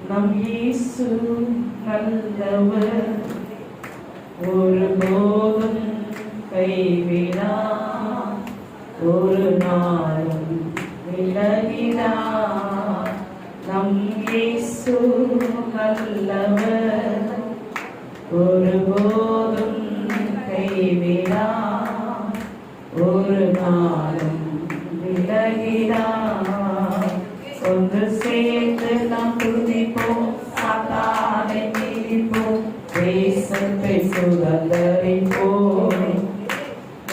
நம் இயேசு நல்லவர், ஒருபோதும் கைவிடார், ஒரு நாளும் விலகினார். நம் இயேசு நல்லவர், ஒருபோதும் கைவிடார், ஒரு நாளும் விலகினார். ஒன்று சேர்ந்து நாம் துதிப்போம், சாத்தானை மிதிப்போம், தேசத்தை சுதந்தரிப்போம்.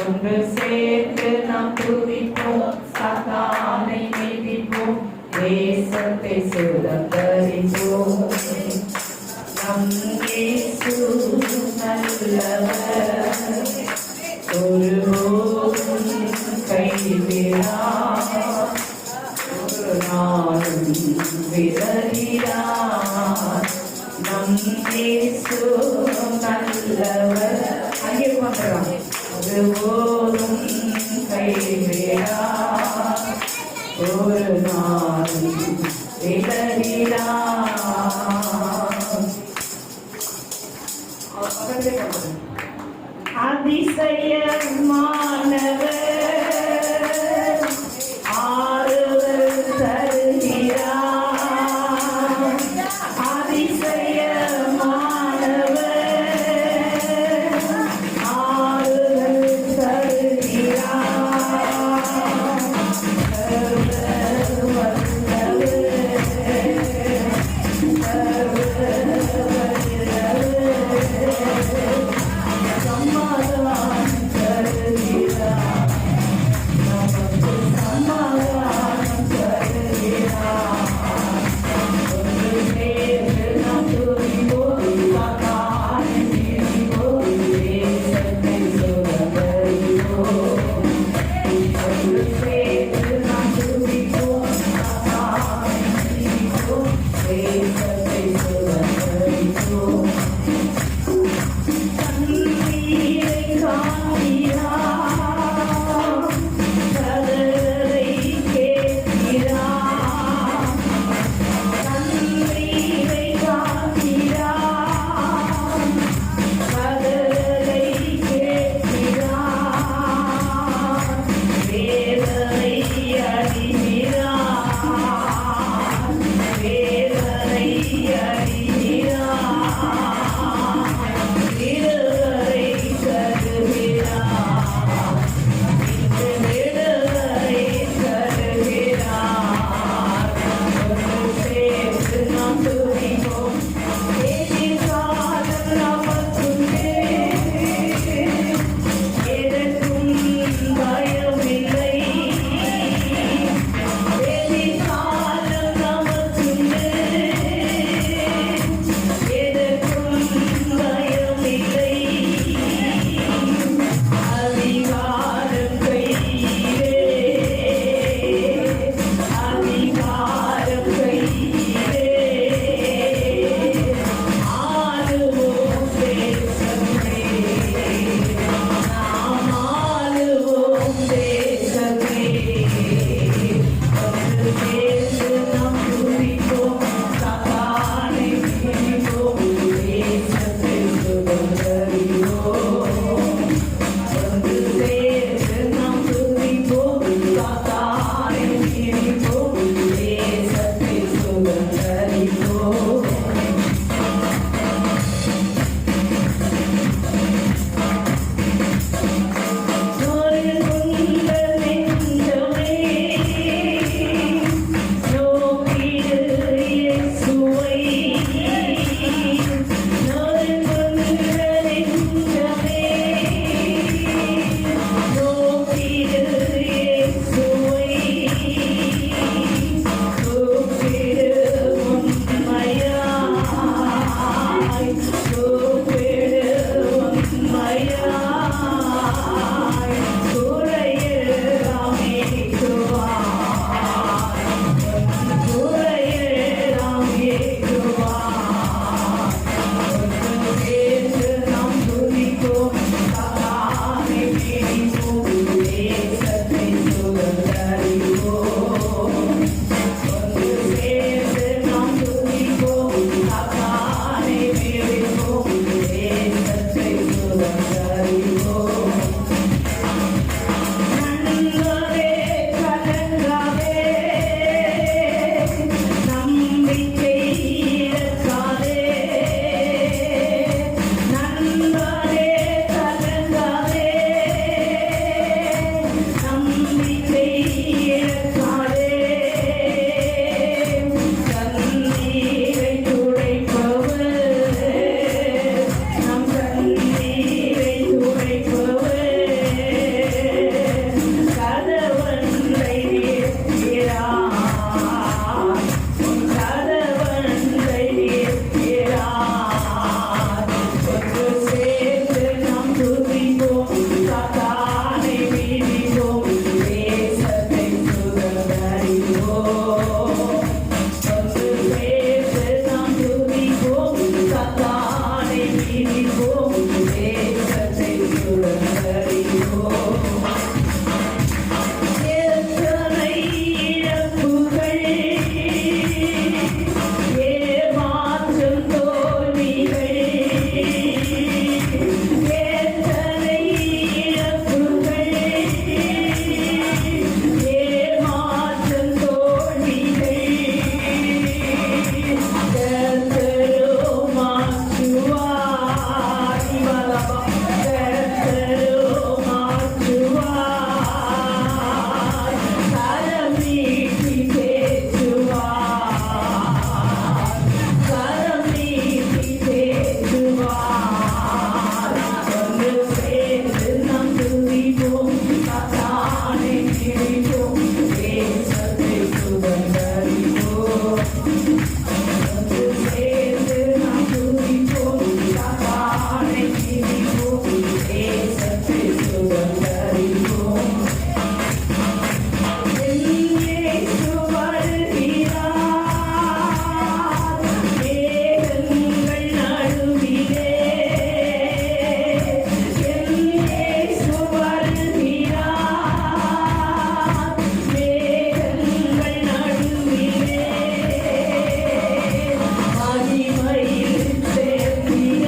ஒன்று சேர்ந்து நாம் துதிப்போம், சாத்தானை மிதிப்போம், தேசத்தை சுதந்தரிப்போம். நம் இயேசு நல்லவர், ஒருபோதும் கைவிடார், ஒரு நாளும் விலகிடார். நம் இயேசு நல்லவர். அங்கே பார்க்கலாம். ஒருபோதும் கைவிடார், ஒரு நாளும் விலகிடார். அதிசயமானவர், ஆறுதல் தருகிறார். அதிசயமானவர், ஆறுதல் தருகிறார். சமாதானம் தருகிறார். ஒன்று சேர்ந்து நாம் துதிப்போம், கர்த்தாவை துதிப்போம், தேசத்தை சுதந்தரிப்போம். இயேசு வருகிறார், மேகங்கள் நடுவிலே. இயேசு வருகிறார், மேகங்கள் நடுவிலே. மகிமையில் சேர்த்திட,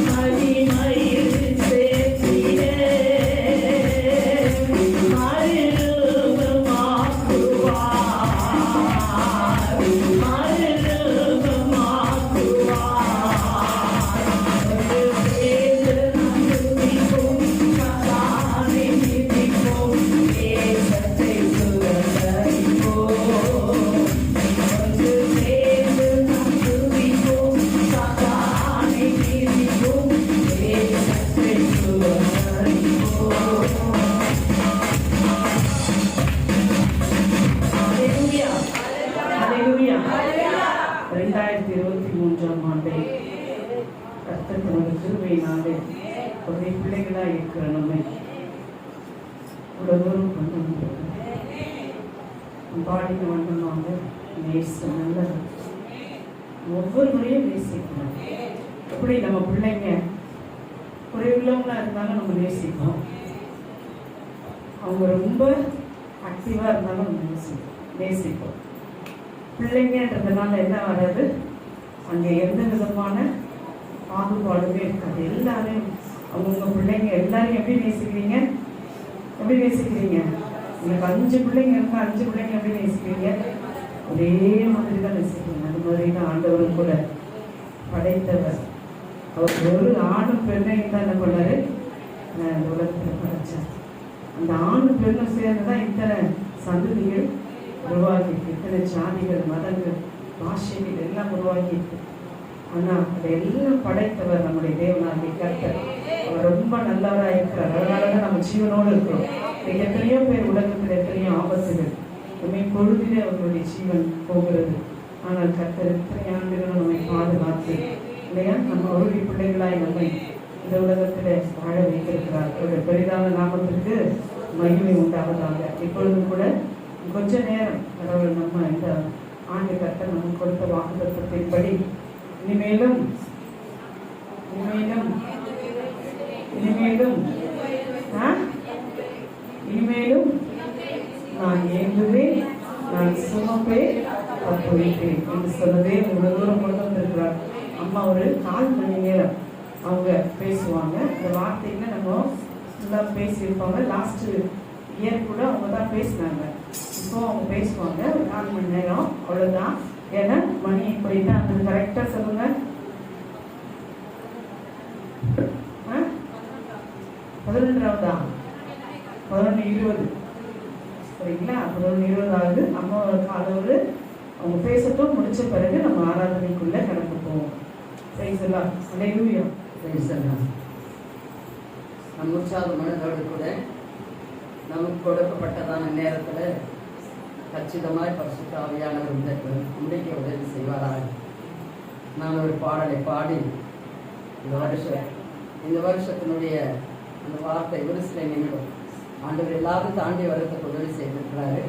மகிமையில் சேர்த்திட, மறுரூபமாக்குவார், மறுரூபமாக்குவார். ஒன்று சேர்ந்து நாம் துதிப்போம், கர்த்தாவை துதிப்போம், தேசத்தை சுதந்தரிப்போம். ஒன்று சேர்ந்து நாம் துதிப்போம், கர்த்தாவை துதிப்போம், தேசத்தை சுதந்தரிப்போம். ஹல்லேலூயா, ஹல்லேலூயா. 2023 ஆண்டை கர்த்தர் தமது கிருபையினாலே அவருடைய பிள்ளைகளாக இருக்கிற நம்மை இவ்வளவு தூரம் கொண்டு வந்திருக்கிறார். பாடிக்கு வந்தோம், நேச நல்லது, ஒவ்வொரு முறையும் நேசிக்கணும். எப்படி நம்ம பிள்ளைங்க குறைவுள்ளவங்களா இருந்தாலும் நம்ம நேசிப்போம், அவங்க ரொம்ப ஆக்டிவா இருந்தாலும் நம்ம நேசிப்போம். பிள்ளைங்கன்றதுனால என்ன வராது, அங்கே எந்த விதமான பாகுபாடுமே இருக்காது. எல்லாரையும் அவங்கவுங்க பிள்ளைங்க எல்லாரையும் எப்படி நேசிக்கிறீங்க? எப்படி நேசிக்கிறீங்க? உங்களுக்கு 5 பிள்ளைங்க இருக்கா, 5 பிள்ளைங்க எப்படி நேசிக்கிறீங்க? ஒரே மாதிரி தான் நேசிக்கிறீங்க. அது மாதிரி தான் ஆண்டவரும் கூட படைத்தவர். அவர் ஒரு ஆணும் பெண்ணையும் தான் என்ன பண்ணாரு, இந்த உலகத்தில் படைச்சார். அந்த ஆணும் பெண்ணும் சேர்ந்து தான் இத்தனை சந்ததிகள் உருவாகிட்டு, இத்தனை ஜாதிகள், மதங்கள், பாஷைகள் எல்லாம் உருவாகிட்டு. ஆனால் அதையெல்லாம் படைத்தவர் நம்முடைய தேவனாகிய கர்த்தர். அவர் ரொம்ப நல்லவராக இருக்கிறார். அதனால தான் நம்ம ஜீவனோடு இருக்கிறோம். எத்தனையோ பேர் உலகத்தில் எத்தனையோ ஆபத்துகள், பொழுதிலே அவர்களுடைய ஜீவன் போகிறது. ஆனால் கர்த்தர் இத்தனை ஆண்டுகளும் நம்மை பாதுகாத்து இல்லையா, நம்ம அவருடைய பிள்ளைகளாய் நம்மை இந்த உலகத்தில் வாழ வைத்திருக்கிறார். அவருடைய பெரிதான நாமத்திற்கு மகிமை உண்டாவதாக. இப்பொழுதும் கூட கொஞ்ச நேரம் கடவுள் நம்ம இந்த ஆண்டு கர்த்தர் நமக்கு கொடுத்த வாக்குத்தத்தத்தின்படி இனிமேலும் இனிமேலும் இனிமேலும் இனிமேலும் நான் ஏங்குவேன், நான் சுமப்பேன், தப்புவிப்பேன் என்று சொன்னதே இவ்வளவு தூரம் கொண்டு வந்திருக்கிறார். அம்மா ஒரு 4 மணி நேரம் அவங்க பேசுவாங்க. இந்த வார்த்தைகளை நம்ம ஃபுல்லாக பேசியிருப்பாங்க. லாஸ்ட் இயர் கூட அவங்க தான் பேசினாங்க. இப்போ அவங்க பேசுவாங்க ஒரு 4 மணி நேரம், அவ்வளோதான். ஏன்னா மணி இப்படி தான், அது கரெக்டாக சொல்லுங்க. 11:20 11:20 சரிங்களா? 11:20 ஆகுது. அம்மா காலவர் அவங்க பேசட்டும், முடிச்ச பிறகு நம்ம ஆராதனைக்குள்ள கடந்து போவோம். பிரைஸ்-தி-லார்ட். ஹல்லேலூயா. பிரைஸ்-தி-லார்ட். நம் உற்சாக மனதோடு கூட நமக்கு கொடுக்கப்பட்டதான நேரத்தில் கச்சிதமாய் பரிசுத்த ஆவியானவர் முடிக்க உதவி செய்வாராக. நான் ஒரு பாடலை பாடி இந்த வருஷத்தினுடைய அந்த வார்த்தை ஒரு சில நிமிடம் ஆண்டவர் எல்லாரும் தாண்டி வரத்துக்கு உதவி செய்திருக்கிறாரு.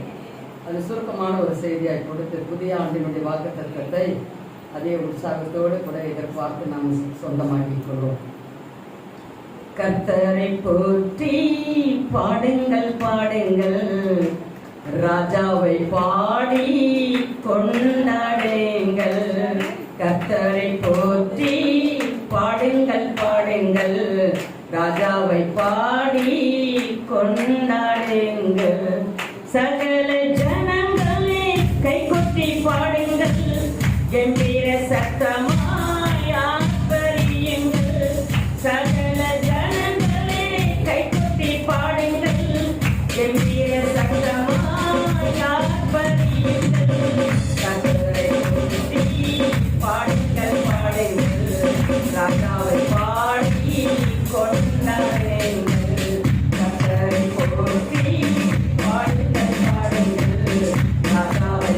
அது சுருக்கமான ஒரு செய்தியாய் கொடுத்து புதிய ஆண்டினுடைய வாக்குத்தத்தத்தை அதே உற்சாகத்தோடு கூட எதிர்பார்த்து நாம் சொந்தமாக்கிக் கொள்வோம். கர்த்தரை போற்றி பாடுங்கள் பாடுங்கள், ராஜாவை பாடி கொண்டாடுங்கள். கர்த்தரை போற்றி பாடுங்கள் பாடுங்கள், ராஜாவை பாடி கொண்டாடுங்கள். சகல ஜனங்களே கைகொட்டி பாடுங்கள், கம்பீர சத்தமாய் ஆர்ப்பரியுங்கள். சகல ஜனங்களே கைகொட்டி பாடுங்கள், கம்பீர சத்தமாய் ஆர்ப்பரியுங்கள். கர்த்தரை போற்றி பாடுங்கள் பாடுங்கள், ராஜாவை பாடி கொண்டாடுங்கள். கர்த்தரை போற்றி பாடுங்கள் பாடுங்கள், ராஜாவை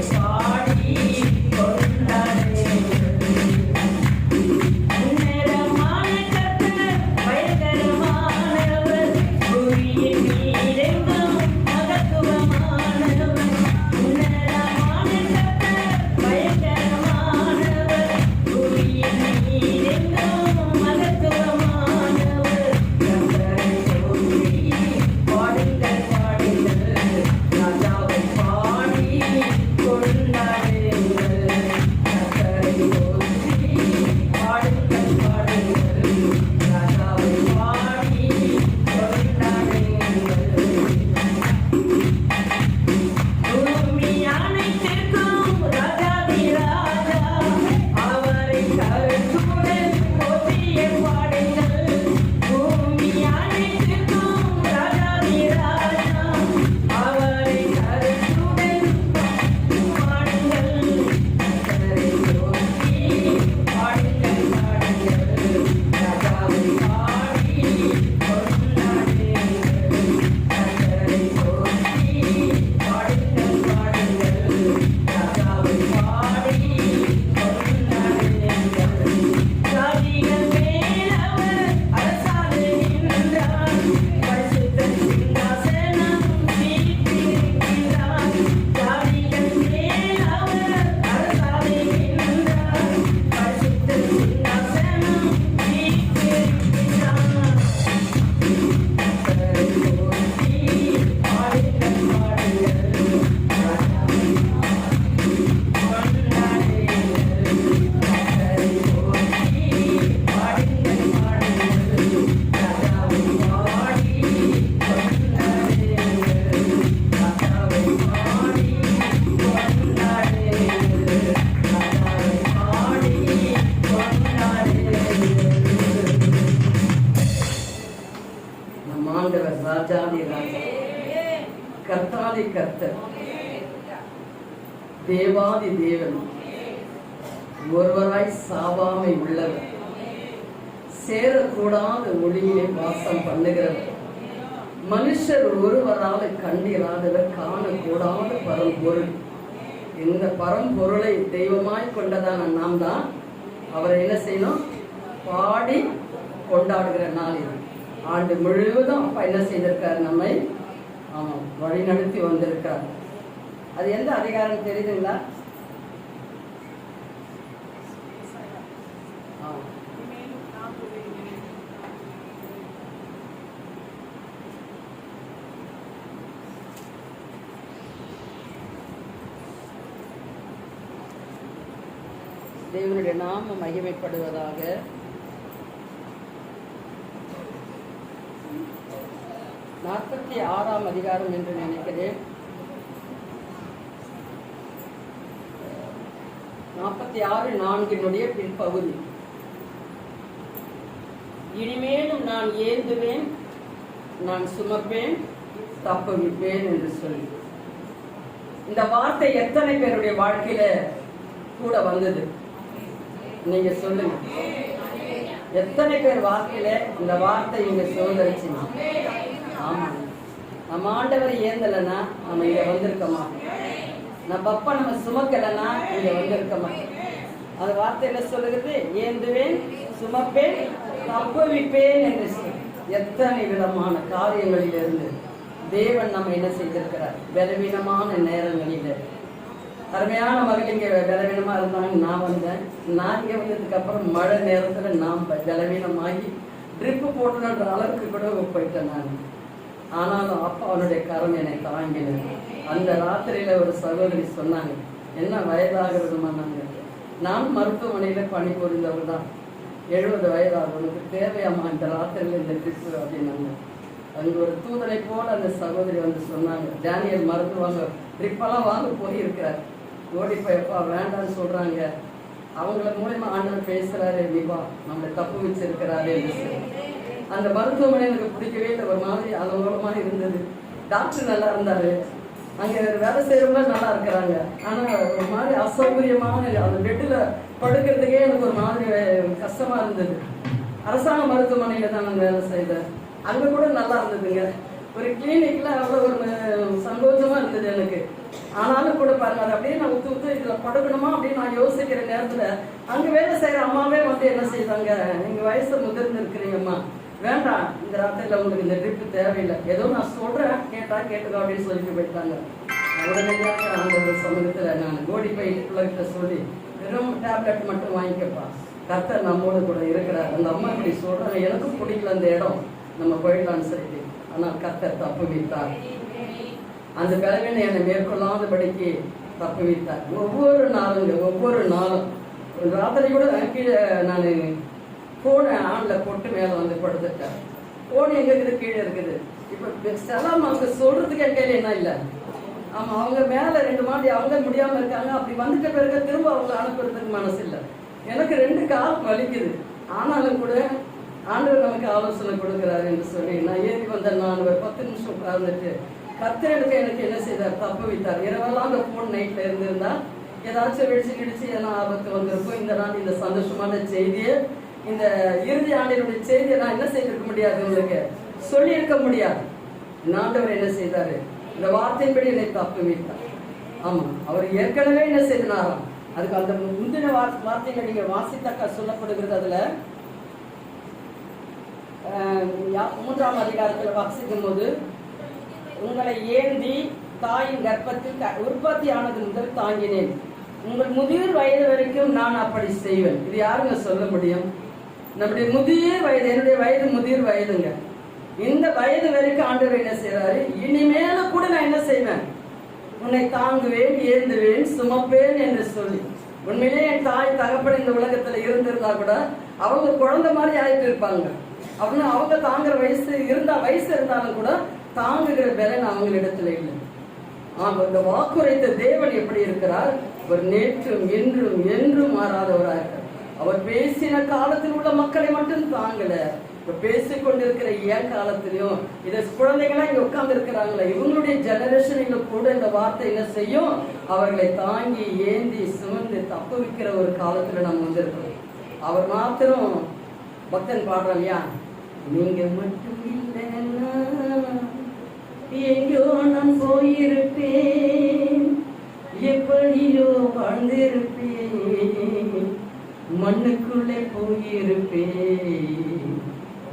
தேவாதி கர்த்தர், தேவாதி தேவன், ஒருவராய் சாவாமை உள்ளவர், சேரக்கூடாத ஒளியிலே வாசம் பண்ணுகிறவர், மனுஷர் ஒருவரால் கண்டிராதவர், காணக்கூடாத பரம்பொருள். இந்த பரம்பொருளை தெய்வமாய் கொண்டதான நாம் தான் அவரை என்ன செய்யணும்? பாடி கொண்டாடுகிற நாள் இது. ஆண்டு முழுவதும் அப்பா என்ன செய்திருக்கார்? நம்மை வழி நடத்தி வந்திருக்கார். அது எந்த அதிகாரம் தெரியுதுங்களா? தேவனுடைய நாமம் மகிமைப்படுவதாக. நாற்பத்தி 6ஆம் அதிகாரம் என்று நினைக்கிறேன். 46:4 பின்பகுதி. இனிமேலும் நான் ஏந்துவேன், நான் சுமப்பேன், தப்புவிப்பேன் என்று சொல்லி இந்த வார்த்தை எத்தனை பேருடைய வாழ்க்கையில கூட வந்தது? நீங்க சொல்லுங்க. எத்தனை பேர் வாழ்க்கையில இந்த வார்த்தை நீங்க சுதந்திரிச்சீங்க? ஆமா, நம்ம ஆண்டவரை ஏந்தலைன்னா நம்ம இங்க வந்திருக்க மாட்டோம். நம்ம அப்பா நம்ம சுமக்கலைன்னா இங்க வந்திருக்க மாட்டோம். அந்த வார்த்தையில சொல்லுகிறது, ஏந்துவேன், சுமப்பேன், தப்புவிப்பேன் என்று சொல்லி. எத்தனை விதமான காரியங்களிலிருந்து தேவன் நம்ம என்ன செய்திருக்கிறார்? பலவீனமான நேரங்களில். அருமையான மகள் இங்கே பலவீனமா இருந்தாங்க. நான் வந்தேன். நான் இங்கே வந்ததுக்கு அப்புறம் மழை நேரத்துல நாம் பலவீனமாகி ட்ரிப்பு போட்டுன்ற அளவுக்கு கூட போயிட்டேன் நான். ஆனாலும் அப்பா அவனுடைய கரம் என்னை தாங்கினேன். அந்த ராத்திரியில ஒரு சகோதரி சொன்னாங்க, என்ன வயதாகிறதுமானாங்க. நான் மருத்துவமனையில பணிபுரிந்தவர் தான். 70 வயதாகும். உனக்கு தேவையாமா இந்த ராத்திரியில இந்த ட்ரிப்பு அப்படின்னாங்க. அங்கே ஒரு தூதனை போல அந்த சகோதரி வந்து சொன்னாங்க, டேனியல் மருத்துவங்க ட்ரிப்பெல்லாம் வாங்க போயிருக்கிறார். ஓடி போயப்பா வேண்டான்னு சொல்றாங்க. அவங்கள மூலமா ஆண்டவர் பேசுறாரு, நீவா நம்மளை தப்பு வச்சிருக்கிறாரு என்று. அந்த மருத்துவமனை எனக்கு பிடிக்கவே இல்லை. ஒரு மாதிரி அலங்கோலமா இருந்தது. டாக்டர் நல்லா இருந்தாரு, அங்கே வேலை செய்யறவங்க நல்லா இருக்கிறாங்க. ஆனா ஒரு மாதிரி அசௌகரியமான அந்த பெட்டில் படுக்கிறதுக்கே எனக்கு ஒரு மாதிரி கஷ்டமா இருந்தது. அரசாங்க மருத்துவமனையில தான் நான் வேலை செய்தேன். அங்க கூட நல்லா இருந்ததுங்க. ஒரு கிளினிக்ல அவ்வளோ ஒரு சந்தோஷமா இருந்தது எனக்கு. ஆனாலும் கூட பாருங்க, அது அப்படியே நான் உத்து இதுல படுக்கணுமா அப்படின்னு நான் யோசிக்கிற நேரத்துல அங்க வேலை செய்யற அம்மாவே வந்து என்ன செய்தாங்க, நீங்க வயசு முதிர்ந்து இருக்கிறீங்கம்மா, வேண்டாம் இந்த ராத்திரில உங்களுக்கு இந்த ட்ரிப் தேவையில்லை, ஏதோ நான் சொல்றேன் கேட்டா கேட்டுக்கோ அப்படின்னு சொல்லிட்டு போயிட்டாங்க. உடனடியாக அந்த சமூகத்துல நான் ஓடி போய் பிள்ளைகிட்ட சொல்லி, வெறும் டேப்லெட் மட்டும் வாங்கிக்கப்பா, கர்த்தர் நம்மோடு கூட இருக்கிறார். அந்த அம்மா இப்படி சொல்றாங்க, எனக்கும் பிடிக்கல அந்த இடம், நம்ம போயிடலான்னு சொல்லிட்டு. ஆனால் கர்த்தர் தப்பு வைத்தார். அந்த பலவீனை என்னை மேற்கொள்ளாதபடிக்கு தப்பு வைத்தார். ஒவ்வொரு நாளும் ராத்திரி கூட கீழே நான் போனை ஆன்ல போட்டு மேலே வந்து படுத்துட்டேன். போன் எங்க இருக்குது? கீழே இருக்குது. இப்போ செல்லாம் அவங்க சொல்றதுக்கு என் கையில என்ன இல்லை. ஆமா, அவங்க மேல 2 மாடி அவங்க முடியாம இருக்காங்க. அப்படி வந்துட்ட பிறகு திரும்ப அவங்களை அனுப்புறதுக்கு மனசு இல்லை. எனக்கு 2 கால் வலிக்குது. ஆனாலும் கூட ஆண்டவர் நமக்கு ஆலோசனை கொடுக்கிறாரு என்று சொல்லி நான் ஏறி வந்தேன். நான் ஒரு 10 நிமிஷம் உட்கார்ந்துட்டு கர்த்தர் எனக்கு என்ன செய்தார்? தப்பு வைத்தார். இரவெல்லாம் அந்த போன் நைட்ல இருந்திருந்தா ஏதாச்சும் வெடிச்சு ஏன்னா ஆபத்து வந்திருக்கும். இந்த நாள் இந்த சந்தோஷமான செய்தியை, இந்த இறுதி ஆண்டினுடைய செய்தியை நான் என்ன செய்திருக்க முடியாது, உங்களுக்கு சொல்லி இருக்க முடியாது. ஆண்டவர் என்ன செய்தாரு? இந்த வார்த்தையின்படி என்னை தப்பு வைத்தார். ஆமா, அவர் ஏற்கனவே என்ன செய்தாராம். அதுக்கு அந்த முந்தின வார்த்தைகள் நீங்க வாசித்தாக்கா சொல்லப்படுகிறது. அதுல 3ஆம் அதிகாரத்தில் வாசிக்கும் போது, உங்களை ஏந்தி தாயின் கர்ப்பத்தில் உற்பத்தி ஆனது முதல் தாங்கினேன், உங்கள் முதிர் வயது வரைக்கும் நான் அப்படி செய்வேன். இது யாருங்க சொல்ல முடியும்? நம்முடைய முதிர் வயது, என்னுடைய வயது முதிர் வயதுங்க. இந்த வயது வரைக்கும் ஆண்டவர் என்ன செய்யறாரு? இனிமேல கூட நான் என்ன செய்வேன்? உன்னை தாங்குவேன், ஏந்துவேன், சுமப்பேன் என்று சொல்லி. உண்மையிலே என் தாய் தகப்பன் இந்த உலகத்துல இருந்திருந்தா கூட அவங்க குழந்தை மாதிரி ஆயிட்டு இருப்பாங்க. அப்படின்னு அவங்க தாங்குற வயசு இருந்தாலும் கூட தாங்குகிற பலன் அவங்களிடத்துல இல்லை. இந்த வாக்குரைத்த தேவன் எப்படி இருக்கிறார்? அவர் நேற்றும் இன்றும் என்றும் மாறாதவராக இருக்கிறார். அவர் பேசின காலத்தில் உள்ள மக்களை மட்டும் தாங்கல, இப்ப பேசிக்கொண்டிருக்கிற என் காலத்திலையும் இதை குழந்தைகள்லாம் இங்க உட்கார்ந்து இருக்கிறாங்களே, இவங்களுடைய ஜெனரேஷன்ல கூட இந்த வார்த்தை என்ன செய்யும், அவர்களை தாங்கி ஏந்தி சுமந்து தப்பு வைக்கிற ஒரு காலத்துல நம்ம வந்திருக்கிறோம். அவர் மாத்திரம் பக்தன் பாடுறோம் இல்லையா, நீங்க மட்டும் இல்லைன்னா எங்கோ நான் போயிருப்பேன், எப்படியோ வாழ்ந்திருப்பேன், மண்ணுக்குள்ளே போயிருப்பேன்,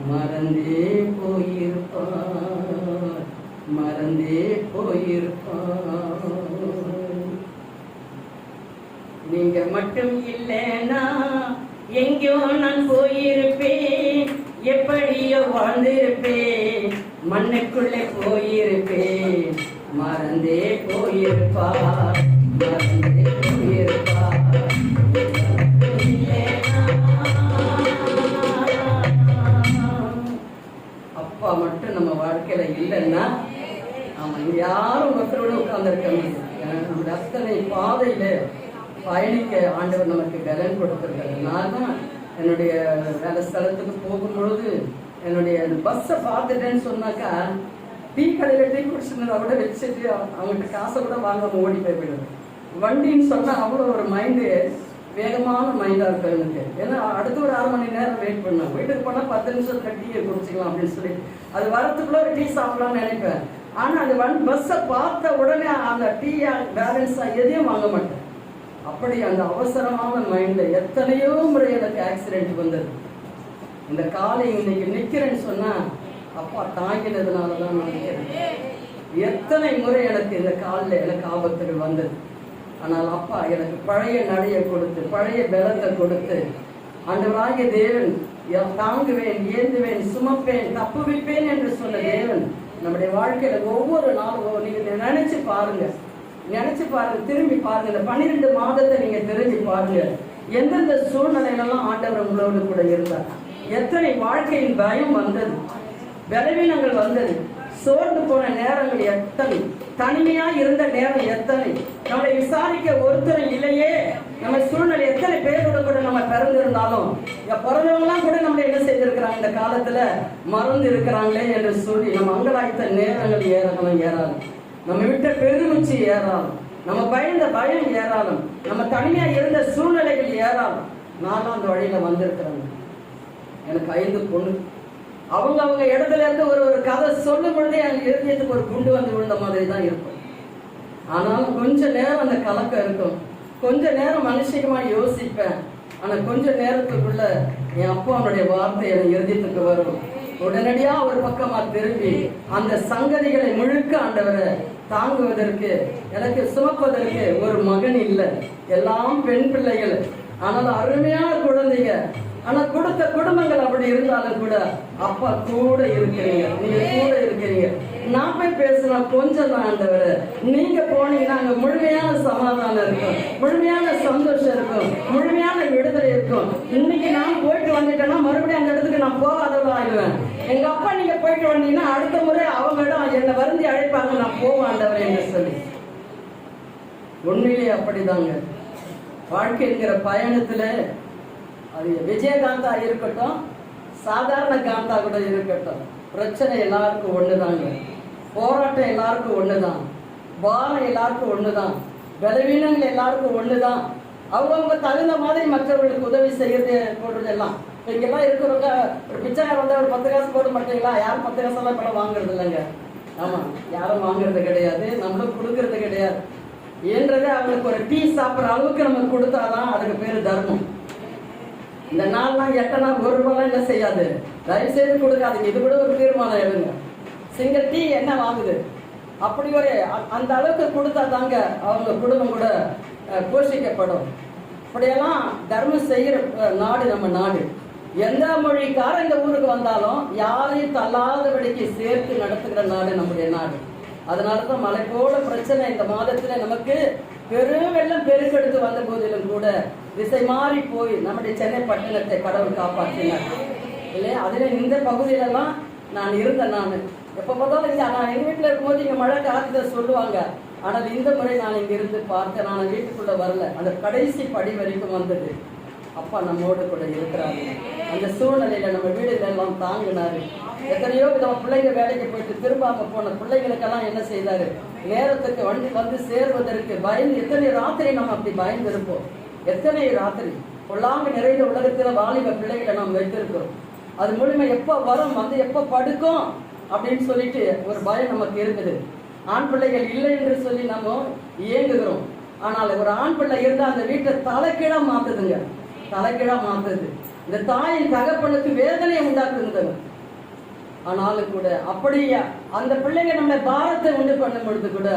மறந்தே போயிருப்பான், மறந்தே போயிருப்பான். நீங்க மட்டும் இல்லைன்னா எங்கோ நான் போயிருப்பேன், எப்படியோ வாழ்ந்திருப்பேன், மண்ணுக்குள்ளே போயிருப்பேன், மறந்தே போயிருப்பார், மறந்தே போயிருப்பார். அப்பா மட்டும் நம்ம வாழ்க்கையில இல்லைன்னா ஆமா யாரும் மக்களோட உட்கார்ந்துருக்காங்க. நம்முடைய அத்தனை பாதையில பயணிக்க ஆண்டவர் நமக்கு பலன் கொடுத்திருக்காரு. நான் தான் என்னுடைய வேலை ஸ்தலத்துக்கு போகும்பொழுது என்னுடைய பஸ்ஸை பார்த்துட்டேன்னு சொன்னாக்கா, டீ கடையில் டீ குடிச்சுன்னு கூட வச்சுட்டு அவங்ககிட்ட காசை கூட வாங்காம ஓடி போய்விடுது. வண்டின்னு சொன்னா அவ்வளோ ஒரு மைண்டு வேகமான மைண்டா இருக்கும் எனக்கு. ஏன்னா அடுத்து ஒரு 6 மணி நேரம் வெயிட் பண்ணேன். வீட்டுக்கு போனால் 10 நிமிஷத்துல டீயை குடிச்சிக்கலாம் அப்படின்னு சொல்லி அது வரத்துக்குள்ள ஒரு டீ சாப்பிடலாம்னு நினைப்பேன். ஆனா அந்த பஸ்ஸை பார்த்த உடனே அந்த டீயா பேலன்ஸா எதையும் வாங்க மாட்டேன். அப்படி அந்த அவசரமான மைண்ட்ல எத்தனையோ முறை எனக்கு ஆக்சிடென்ட் வந்தது. இந்த காலை இன்னைக்கு நிக்கிறேன்னு சொன்னா அப்பா தாங்கினதுனாலதான் நான் நிக்கிறேன். எத்தனை முறை எனக்கு இந்த காலில் எனக்கு ஆபத்துகள் வந்தது. ஆனால் அப்பா எனக்கு பழைய நடையை கொடுத்து பழைய பலத்தை கொடுத்து ஆண்டவராகிய தேவன் தாங்குவேன், ஏந்துவேன், சுமப்பேன், தப்புவிப்பேன் என்று சொன்ன தேவன் நம்முடைய வாழ்க்கையில ஒவ்வொரு நாளும் நீங்க நினைச்சு பாருங்க, திரும்பி பாருங்க. இந்த 12 மாதத்தை நீங்க திரும்பி பாருங்க. எந்தெந்த சூழ்நிலையிலெல்லாம் ஆண்டவர் உங்களோடு கூட இருந்தார். எத்தனை வாழ்க்கையின் பயம் வந்தது, பலவீனங்கள் வந்தது, சோர்ந்து போன நேரங்கள் எத்தனை, தனிமையா இருந்த நேரம் எத்தனை, நம்மளை விசாரிக்க ஒருத்தரும் இல்லையே, நம்ம சூழ்நிலை எத்தனை பேரோட கூட நம்ம பிறந்திருந்தாலும் பிறந்தவங்களாம் கூட நம்மளை என்ன செய்திருக்கிறாங்க, இந்த காலத்துல மறந்து இருக்கிறாங்களே என்று சொல்லி நம்ம அங்கலாய்த்த நேரங்கள் ஏறாது, நம்ம விட்ட பெருமிச்சு ஏறாலும், நம்ம பயந்த பயம் ஏறாலும், நம்ம தனியா இருந்த சூழ்நிலைகள் ஏறாலும். நானும் அந்த வழியில வந்திருக்கிறேன். எனக்கு 5 பொண்ணு. அவங்க இடத்துல இருந்து ஒரு கதை சொல்லும் பொழுதே என் இருதயத்துக்கு ஒரு குண்டு வந்து விழுந்த மாதிரி தான் இருக்கும். ஆனாலும் கொஞ்ச நேரம் அந்த கலக்கம் இருக்கும், கொஞ்ச நேரம் மனுஷிகமா யோசிப்பேன். ஆனா கொஞ்ச நேரத்துக்குள்ள என் அப்பாவுடைய வார்த்தை என் இருதயத்துக்கு வரும். உடனடியா ஒரு பக்கமா திரும்பி அந்த சங்கதிகளை முழுக்க ஆண்டவரை தாங்குவதற்கு, எனக்கு சுமப்பதற்கு ஒரு மகன் இல்லை, எல்லாம் பெண் பிள்ளைகள். ஆனாலும் அருமையான குழந்தைங்க. ஆனா கொடுத்த குடும்பங்கள் அப்படி இருந்தாலும் கூட அப்பா கூட இருக்கிறீங்க, நீங்க கூட இருக்கிறீங்க. நான் போய் பேசினா கொஞ்சம் தான் ஆண்டவரை, நீங்க போனீங்கன்னா அங்க முழுமையான சமாதானம் இருக்கும், முழுமையான சந்தோஷம் இருக்கும், முழுமையான விடுதலை இருக்கும். இன்னைக்கு நான் போயிட்டு வந்துட்டேன்னா மறுபடியும் அந்த இடத்துக்கு நான் போகாதவா ஆயிடுவேன். எங்க அப்பா நீங்க போயிட்டு வந்தீங்கன்னா அடுத்த முறை அவங்களிடம் என்னை வருந்தி அழைப்பாங்க, நான் போவேன் ஆண்டவரை என்று சொல்லி. உண்மையிலேயே அப்படிதாங்க வாழ்க்கைங்கிற பயணத்துல. அது விஜயகாந்தா இருக்கட்டும், சாதாரண காந்தா கூட இருக்கட்டும், பிரச்சனை எல்லாருக்கும் ஒண்ணுதாங்க, போராட்டம் எல்லாருக்கும் ஒண்ணுதான், பாரம் எல்லாருக்கும் ஒண்ணுதான், பலவீனங்கள் எல்லாருக்கும் ஒண்ணுதான். அவங்கவுங்க தகுந்த மாதிரி மற்றவர்களுக்கு உதவி செய்யறது போடுறதெல்லாம். இங்கெல்லாம் இருக்கிறவங்க ஒரு பிச்சைக்கார வந்தா ஒரு 10 காசு போட மாட்டீங்களா? யாரும் 10 காசெல்லாம் இப்ப வாங்குறது இல்லைங்க. ஆமா, யாரும் வாங்குறது கிடையாது, நம்மளும் கொடுக்கறது கிடையாது. ஏன்றதே அவங்களுக்கு ஒரு டீ சாப்பிட்ற அளவுக்கு நம்ம கொடுத்தாதான் அதுக்கு பேரு தர்மம். இந்த நாள்லாம் 8 நாள் 1 ரூபாய்லாம் என்ன செய்யாது, தயவு செய்து கொடுக்காதீங்க. இது கூட ஒரு தீர்மானம் எடுங்க. சிங்கிள் டீ என்ன வாங்குது, அப்படி ஒரு அந்த அளவுக்கு கொடுத்தா தாங்க அவங்க குடும்பம் கூட போஷிக்கப்படும். இப்படியெல்லாம் தர்மம் செய்கிற நாடு நம்ம நாடு. எந்த மொழிக்கார இந்த ஊருக்கு வந்தாலும் யாரையும் தள்ளாதபடிக்கு சேர்த்து நடத்துகிற நாடு நம்முடைய நாடு. அதனாலதான் மழை போல பிரச்சனை இந்த மாதத்துல நமக்கு பெரும் வெள்ளம் பெருக்கெடுத்து வந்த போதிலும் கூட திசை மாறி போய் நம்முடைய சென்னை பட்டணத்தை கடவுள் காப்பாற்றினார் இல்லையா? அதுல இந்த பகுதியிலலாம் நான் இருந்தேன். நான் எப்ப பார்த்தாலும் நான் எங்க வீட்டுல இருக்கும்போது இங்க மழை காலத்தை சொல்லுவாங்க. ஆனால் இந்த முறை நான் இங்க இருந்து பார்த்தேன். நான் வீட்டுக்குள்ள வரல, அந்த கடைசி படி வரைக்கும் வந்தது. அப்பா நம்மோடு கூட இருக்கிறாரு. அந்த சூழ்நிலையில நம்ம வீடுகள் எல்லாம் தாங்கினாரு. எத்தனையோ விதம் பிள்ளைங்க வேலைக்கு போயிட்டு திரும்பாம போன பிள்ளைங்களுக்கெல்லாம் என்ன செய்தாரு, நேரத்துக்கு வண்டி வந்து சேர்வதற்கு பயந்து எத்தனை ராத்திரி நம்ம அப்படி பயந்து இருப்போம். எத்தனை ராத்திரி பொல்லாங்க நிறைந்த உலகத்துல வாலிப பிள்ளைகளை நாம் வைத்திருக்கிறோம். அது மூலியமா எப்ப வரும் வந்து எப்ப படுக்கும் அப்படின்னு சொல்லிட்டு ஒரு பயம் நமக்கு இருக்குது. ஆண் பிள்ளைகள் இல்லை என்று சொல்லி நம்ம இயங்குகிறோம். ஆனால் ஒரு ஆண் பிள்ளை இருந்தா அந்த வீட்டை தலைகீழா மாத்துதுங்க, தலைகீழா மாத்துது. இந்த தாயின் தகப்பனுக்கு வேதனையை உண்டாக்குதுங்க. ஆனாலும் கூட அப்படியே அந்த பிள்ளைங்க நம்ம பாரத்தை உண்டு பண்ணும் பொழுது கூட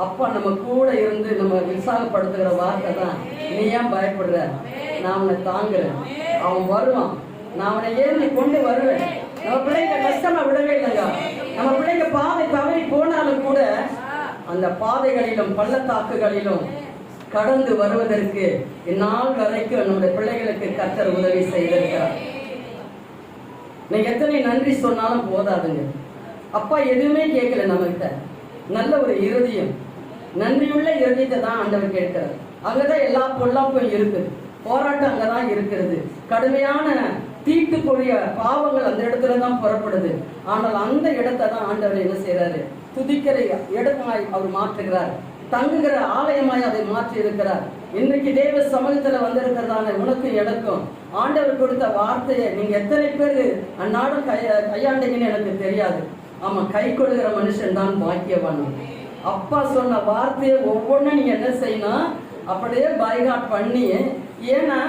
அப்பா நம்ம கூட இருந்து நம்ம உற்சாகப்படுத்துகிற வார்த்தை தான், நீ ஏன் பயப்படுற, நான் அவனை தாங்குறேன், அவன் வருவான், நான் அவனை ஏறி கொண்டு வருவேன். நம்ம பிள்ளைங்க கஷ்டமா விடவே இல்லைங்க. நம்ம பிள்ளைங்க பாதை தவறி போனாலும் கூட அந்த பாதைகளிலும் பள்ளத்தாக்குகளிலும் கடந்து வருவதற்கு இந்நாள் வரைக்கும் நம்முடைய பிள்ளைகளுக்கு கர்த்தர் உதவி செய்திருக்கிறார். நீங்க எத்தனை நன்றி சொன்னாலும் போதாதுங்க. அப்பா எதுவுமே கேட்கல நம்மகிட்ட. நல்ல ஒரு இருதயம், நன்றியுள்ள இருதயத்தை தான் ஆண்டவர் கேட்கிறார். அங்கதான் எல்லா பொல்லாப்பும் இருக்குது, போராட்டம் அங்கதான் இருக்கிறது. கடுமையான தீட்டுக்குரிய பாவங்கள் அந்த இடத்துல தான் புறப்படுது. ஆனால் அந்த இடத்தை தான் ஆண்டவர் என்ன செய்யறாரு, துதிக்கிற இடமாய் அவர் மாற்றுகிறார், தங்குகிற ஆலயமாய் அதை மாற்றி இருக்கிறார். இன்னைக்கு தேவ சமூகத்துல வந்திருக்கிறதான உனக்கும் எனக்கும் ஆண்டவர் கொடுத்த வார்த்தையை நீங்க எத்தனை பேர் அந்நாடும் கையாண்டீங்கன்னு எனக்கு தெரியாது. ஆமா, கை கொள்கிற மனுஷன் தான் பாக்கியவான். அப்பா சொன்ன வார்த்தையை ஒவ்வொன்றும் நீங்க என்ன செய்யணும், அப்படியே பைகாட் பண்ணி. ஏன்னா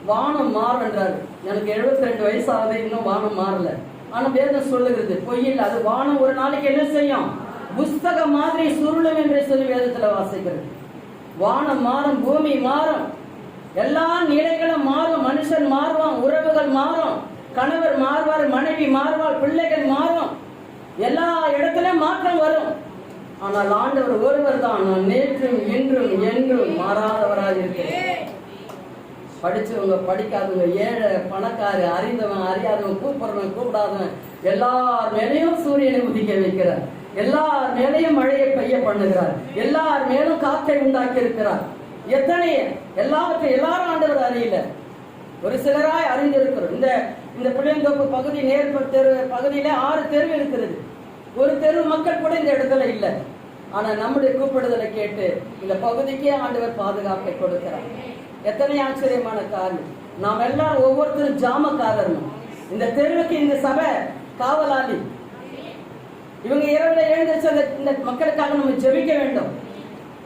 வானம் மாறுன்றாரு. எனக்கு 72 வயசாகுது, இன்னும் வானம் மாறல. ஆனா வேதம் சொல்லுகிறது பொய்யில், அது வானம் ஒரு நாளைக்கு என்ன செய்யும், புஸ்தகம் மாதிரி சுருளும் என்று சொல்லி வேதத்துல வாசிக்கிறது. வானம் மாறும், பூமி மாறும், எல்லா நிலைகளும் மாறும், மனுஷன் மாறுவான், உறவுகள் மாறும், கணவர் மாறுவார், மனைவி மாறுவார், பிள்ளைகள் மாறும், எல்லா இடத்திலும் மாற்றம் வரும். ஆனால் ஆண்டவர் ஒருவர் தான், நான் நேற்றும் இன்றும் என்றும் மாறாதவராக இருக்கிறேன். படிச்சவங்க படிக்காதவங்க, ஏழை பணக்காரு, அறிந்தவன் அறியாதவன், கூப்பிடுறவன் கூப்பிடாதவன், எல்லார் மேலேயும் சூரியனை உதிக்க வைக்கிறார், எல்லார் மேலேயும் மழையை பெய்ய பண்ணுகிறார், எல்லார் மேலும் காற்றை உண்டாக்கி இருக்கிறார். எத்தனை எல்லாவற்றையும் எல்லாரும் ஆண்டவர் அறியல, ஒரு சிலராய் அறிந்திருக்கிறோம். இந்த புளியந்தோப்பு பகுதி நேர்ப்பு தெரு பகுதியில 6 தெரு இருக்கிறது. ஒரு தெரு மக்கள் கூட இந்த இடத்துல இல்லை. ஆனா நம்முடைய கூப்பிடுதலை கேட்டு இந்த பகுதிக்கே ஆண்டவர் பாதுகாப்பை கொடுக்கிறார். எத்தனை ஆச்சரியமான காரணம். நாம் எல்லாரும் ஒவ்வொருத்தரும் ஜாமக்காரரும். இந்த தெருவுக்கு இந்த சபை காவலாளி. இவங்க இரவுல எழுந்திருச்சு இந்த மக்களுக்காக நம்ம ஜெபிக்க வேண்டும்.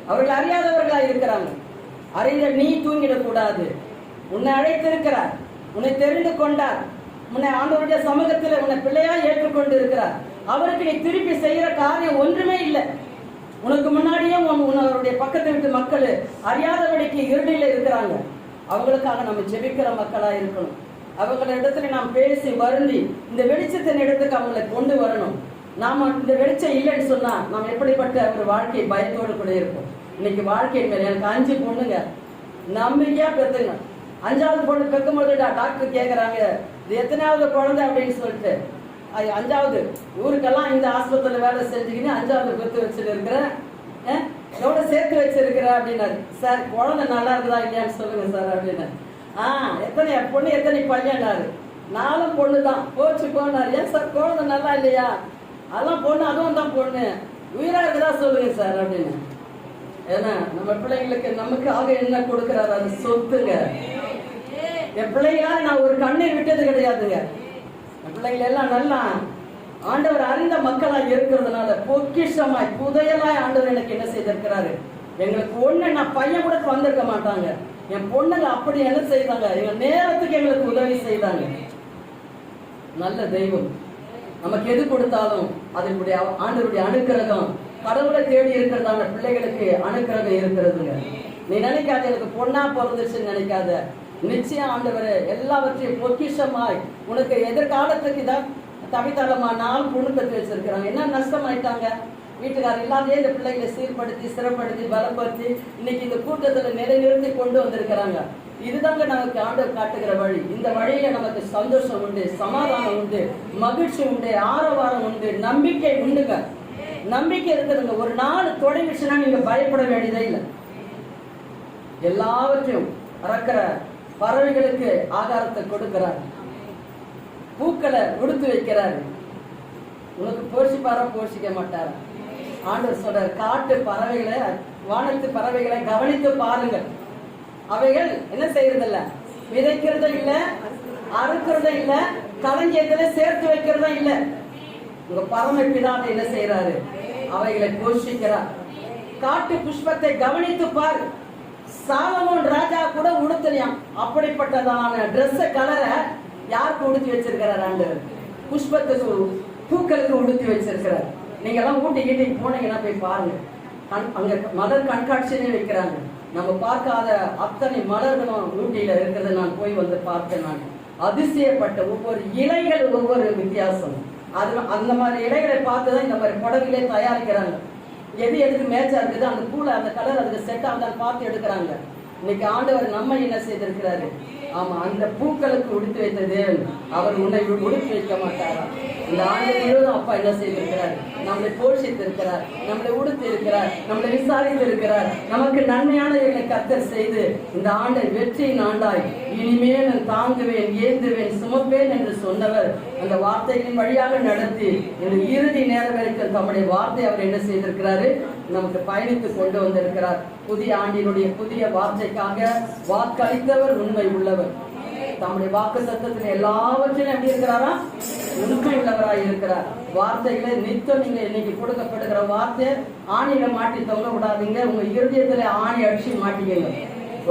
அவர்கள் அறியாதவர்களா இருக்கிறாங்க. அறிந்த நீ தூங்கிடக்கூடாது. உன்னை அழைத்திருக்கிறார், உன்னை தெரிந்து கொண்டார், உன்னை ஆண்டவருடைய சமூகத்தில் உன்னை பிள்ளையா ஏற்றுக்கொண்டு இருக்கிறார். அவருக்கு நீ திருப்பி செய்யற காரியம் ஒன்றுமே இல்லை. உனக்கு முன்னாடியே உன்னவருடைய பக்கத்து வீட்டு மக்கள் அறியாதபடிக்கு இருளில இருக்கிறாங்க. அவங்களுக்காக நம்ம ஜெபிக்கிற மக்களா இருக்கணும். அவங்கள இடத்துல நாம் பேசி வருந்தி இந்த வெளிச்சத்தின் இடத்துக்கு அவங்களை கொண்டு வரணும். நாம இந்த வெளிச்சம் இல்லைன்னு சொன்னா நாம் எப்படிப்பட்ட ஒரு வாழ்க்கை பயத்தோடு கூட இருப்போம். இன்னைக்கு வாழ்க்கை மேல எனக்கு 5 பொண்ணுங்க, நம்பிக்கையா பெற்றுங்க. 5வது பொண்ணு பெக்கும்போது டாக்டர் கேட்கறாங்க, இது எத்தனாவது குழந்தை அப்படின்னு சொல்லிட்டு. 5வது ஊருக்கெல்லாம் இந்த ஆஸ்பத்திரியில் வேலை செஞ்சுக்கின்னு 5வது பெற்று வச்சுட்டு இருக்கிறேன், எவ்வளோ சேர்த்து வச்சிருக்கிற அப்படின்னாரு. சார் குழந்தை நல்லா இருக்குதா இல்லையான்னு சொல்லுங்க சார் அப்படின்னு. எத்தனை பொண்ணு எத்தனை பையனாரு? 4 பொண்ணு தான். போச்சு போனாரு. ஏன் சார் குழந்தை நல்லா இல்லையா? அதெல்லாம் பொண்ணு, அதுவும் தான் பொண்ணு, உயிரா இருக்குதா சொல்லுங்க சார் அப்படின்னு. ஏன்னா நம்ம பிள்ளைங்களுக்கு நமக்காக என்ன கொடுக்கிறாரு, அது சொத்துங்க. என் பிள்ளைங்களால நான் ஒரு கண்ணீர் விட்டது கிடையாதுங்க. என் பிள்ளைங்க எல்லாம் நல்லா ஆண்டவர் அறிந்த மக்களா இருக்கிறதுனால பொக்கிஷமாய் புதையலாய் ஆண்டவர் எனக்கு என்ன செய்திருக்கிறாரு. எங்களுக்கு ஒண்ணு நான் பையன் கூட வந்திருக்க மாட்டாங்க. என் பொண்ணுங்க அப்படி என்ன செய்தாங்க, எங்க நேரத்துக்கு எங்களுக்கு உதவி செய்தாங்க. நல்ல தெய்வம். நமக்கு எது கொடுத்தாலும் அதனுடைய ஆண்டவருடைய அனுக்கிரகம், கடவுளை தேடி இருக்கிறதான பிள்ளைகளுக்கு அனுக்கிரகம் இருக்கிறதுங்க. நீ நினைக்காத எனக்கு பொண்ணா பிறந்துச்சுன்னு நினைக்காத. நிச்சயம் ஆண்டவர் எல்லாவற்றையும் பொக்கிஷமாய் உனக்கு எதிர்காலத்துக்கு தான் தவித்தளமா 4 பொண்ணு பெற்று வச்சிருக்கிறாங்க. என்ன நஷ்டமாயிட்டாங்க, வீட்டுக்காரர் இல்லாதே இந்த பிள்ளைகளை சீர்படுத்தி சிறப்படுத்தி பலப்படுத்தி இன்னைக்கு இந்த கூட்டத்தில் நிலைநிறுத்தி கொண்டு வந்திருக்கிறாங்க. இதுதாங்க நமக்கு ஆண்டவர் காட்டுகிற வழி. இந்த வழியில நமக்கு சந்தோஷம் உண்டு, சமாதானம் உண்டு, மகிழ்ச்சி உண்டு, ஆரவாரம் உண்டு, நம்பிக்கை உண்டுங்க. நம்பிக்கை இருக்குதுங்க. ஒரு நாள் தொடங்கிடுச்சுன்னா நீங்க பயப்பட வேண்டியதே இல்லை. எல்லாவற்றையும் அறக்கிற பறவைகளுக்கு ஆகாரத்தை கொடுக்கிறார், பூக்களை உடுத்து வைக்கிறாரு. உனக்கு போஷிப்பாரா, போஷிக்க மாட்டாரா? ஆண்டவர் சொல்றார், காட்டு பறவைகளை, வானத்து பறவைகளை கவனித்து பாருங்கள். அவைகள் என்ன செய்யறதில்ல, விதைக்கிறதும் இல்ல, அறுக்கிறதும் இல்ல, களஞ்சியத்துல சேர்த்து வைக்கிறதும் இல்ல. உங்க பரமபிதாவை என்ன செய்யறாரு, அவைகளை போஷிக்கிறார். காட்டு புஷ்பத்தை கவனித்து பாரு. சாலமோன் ராஜா கூட உடுத்தலையாம். அப்படிப்பட்டதான ட்ரெஸ் கலரை யாருக்கு உடுத்தி வச்சிருக்கிறார் ஆண்டவர்? புஷ்பத்துக்கு, பூக்களுக்கு உடுத்தி வச்சிருக்கிறார். நீங்க எல்லாம் ஊட்டி கீட்டிக்கு போனீங்கன்னா போய் பாருங்க. அங்க மலர் கண்காட்சியே வைக்கிறாங்க. நம்ம பார்க்காத அத்தனை மலர்களும் ஊட்டியில இருக்கிறத நான் போய் வந்து பார்த்தேன். நான் அதிசயப்பட்ட, ஒவ்வொரு இலைகள் ஒவ்வொரு வித்தியாசம். அது அந்த மாதிரி இலைகளை பார்த்துதான் இந்த மாதிரி புடவைகளே தயாரிக்கிறாங்க. எது எதுக்கு மேட்சா இருக்குது, அந்த பூல அந்த கலர் அதுக்கு செட் ஆகுதான்னு பார்த்து எடுக்கிறாங்க. இன்னைக்கு ஆண்டவர் நம்ம என்ன செய்திருக்கிறாரு? ஆமா, அந்த பூக்களுக்கு உடுத்து வைத்த தேவன் அவர் உன்னை உடுத்து வைக்க மாட்டாரா? இந்த ஆண்டு முழுவதும் அப்பா என்ன செய்திருக்கிறார்? நம்மளை போஷித்து இருக்கிறார், நம்மளை உடுத்து இருக்கிறார், நம்மளை விசாரித்து இருக்கிறார். நமக்கு நன்மையானவர்களை கர்த்தர் செய்து இந்த ஆண்டை வெற்றியின் ஆண்டாய் இனிமேல் நான் தாங்குவேன், ஏந்துவேன், சுமப்பேன் என்று சொன்னவர் அந்த வார்த்தைகளின் வழியாக நடத்தி இந்த இறுதி நேரம் வரைக்கும் தம்முடைய வார்த்தை அவர் என்ன செய்திருக்கிறாரு? நமக்கு பயணித்து கொண்டு வந்திருக்கிறார். புதிய ஆண்டினுடைய புதிய வார்த்தைக்காக வாக்களித்தவர் உண்மை உள்ளவர். தம்முடைய வாக்கு தத்தத்தில் எல்லாவற்றிலும் எப்படி இருக்கிறாரா? உண்மை உள்ளவராய் இருக்கிறார். வார்த்தைகளை நித்தம் நீங்க இன்னைக்கு கொடுக்கப்படுகிற வார்த்தை ஆணியில மாட்டி தொங்க விடாதீங்க. உங்க இருதயத்துல ஆணி அடிச்சு மாட்டிக்கங்க.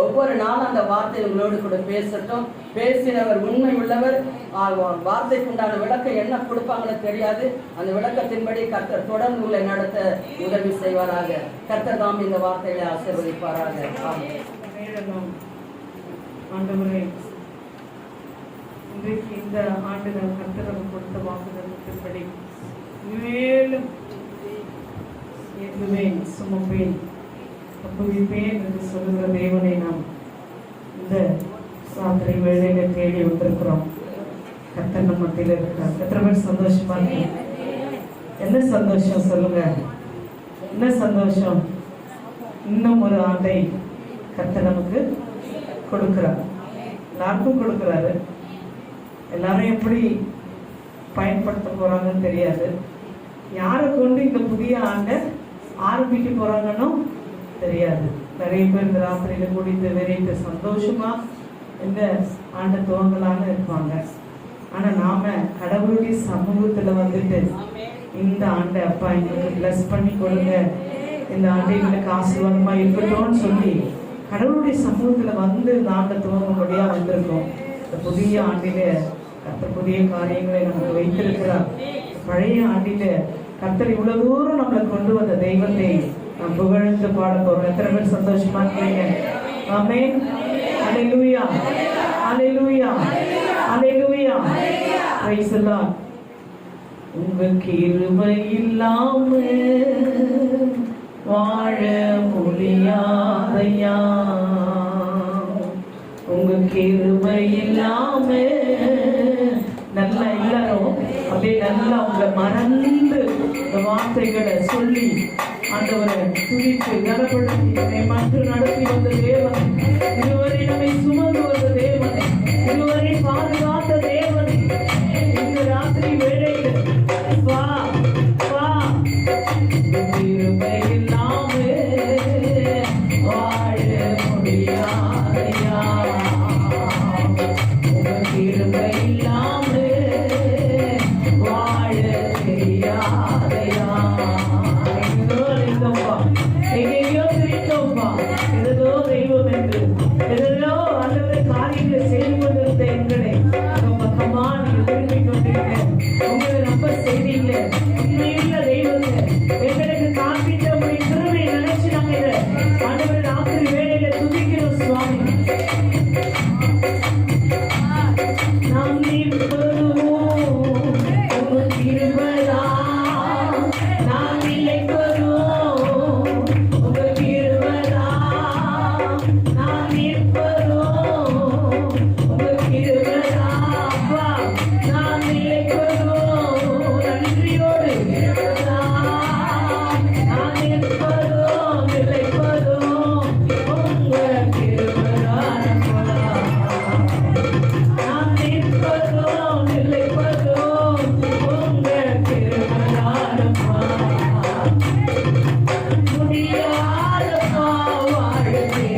ஒவ்வொரு நாளும் அந்த வார்த்தை உங்களோடு கூட பேசட்டும். பேசினவர் உண்மை உள்ளவர். வார்த்தைக்கு உண்டான விளக்கம் என்ன கொடுப்பாங்களோ தெரியாது. அந்த விளக்கத்தின்படி கர்த்தர் தொடர்ந்து உங்களை நடத்த உதவி செய்வாராக. கர்த்தர் தாம் இந்த வார்த்தைகளை ஆசீர்வதிப்பாராக. ஆண்டவரே, இன்றைக்கு இந்த ஆண்டுகள் கர்த்தர் கொடுத்த வாக்குதத்தின்படி மேலும் ஏற்றுவேன், சுமப்பேன், தப்புவிப்பேன் என்று சொல்லுகிற தேவனை நாம் இந்த ராத்திரி வேளையில தேடி வந்திருக்கிறோம். கர்த்தர் நம்ம மத்தியில் இருக்கிறார். எத்தனை பேர் சந்தோஷமா இருக்கு? என்ன சந்தோஷம் சொல்லுங்க, என்ன சந்தோஷம்? இன்னும் ஒரு ஆண்டை கர்த்தர் நமக்கு கொடுக்கிறார். எல்லாருக்கும் கொடுக்கிறாரு. எல்லாரும் எப்படி பயன்படுத்த போறாங்கன்னு தெரியாது. யாரை கொண்டு இந்த புதிய ஆண்டை ஆரம்பிக்க போறாங்கன்னு தெரியாது. நிறைய பேர் இந்த ராத்திரியில கூடிட்டு வெறிட்டு சந்தோஷமா இந்த ஆண்டை துவங்கலான்னு இருப்பாங்க. ஆனா நாம கடவுளுடைய சமூகத்துல வந்துட்டு இந்த ஆண்டை அப்பா எங்களுக்கு பிளஸ் பண்ணி கொடுங்க, இந்த ஆண்டை எங்களுக்கு ஆசீர்வாதமா இருக்கட்டும்னு சொல்லி கடவுளுடைய சமூகத்துல வந்து இந்த ஆண்டை துவங்கும்படியா வந்திருக்கோம். இந்த புதிய ஆண்டில கர்த்தர் புதிய காரியங்களை நமக்கு வைத்திருக்கிறார். பழைய ஆண்டில கர்த்தர் இவ்வளவு தூரம் நம்மளை கொண்டு வந்த தெய்வத்தை நாம் புகழ்ந்து பாட போறோம். எத்தனை பேர் சந்தோஷமா இருக்கீங்க? Amen. Alleluia, alleluia, alleluia. Praise the Lord. உங்க கிருபை இல்லாம வாழ முடியாதையா, உங்க கிருபை இல்லாம. நல்லா எல்லாரும் அப்படியே நல்லா உங்களை மறந்து இந்த வார்த்தைகளை சொல்லி ஆண்டவரை துதித்து கனப்படுத்தி நம்மை மட்டும் நடத்தி வந்த தேவன், இதுவரை நம்மை சுமந்து வந்த தேவன், இதுவரை பாதுகாத்த தேவன், இந்த ராத்திரி வேளையில் வா வா, கிருபை இல்லாம வாழ முடியாதையா, உங்க கிருபை இல்லாம வாழ தெரியாதையா. எங்கேயோ தெரிந்தோம்பா, எதோ தெய்வம் என்று எதோ ஆண்டவரை காரியங்களை செய்து கொண்டிருந்த எங்களை பக்கமா நீங்க திரும்பி கொண்டீங்க. உங்களை நம்ப செய்தீங்க. உண்மையுள்ள தெய்வங்க எங்களுக்கு காண்பித்த உங்களுடைய திருமையை நினைச்சு நாங்க ஆண்டவரை ராத்திரி வேளையில துதிக்கிறோம் சுவாமி.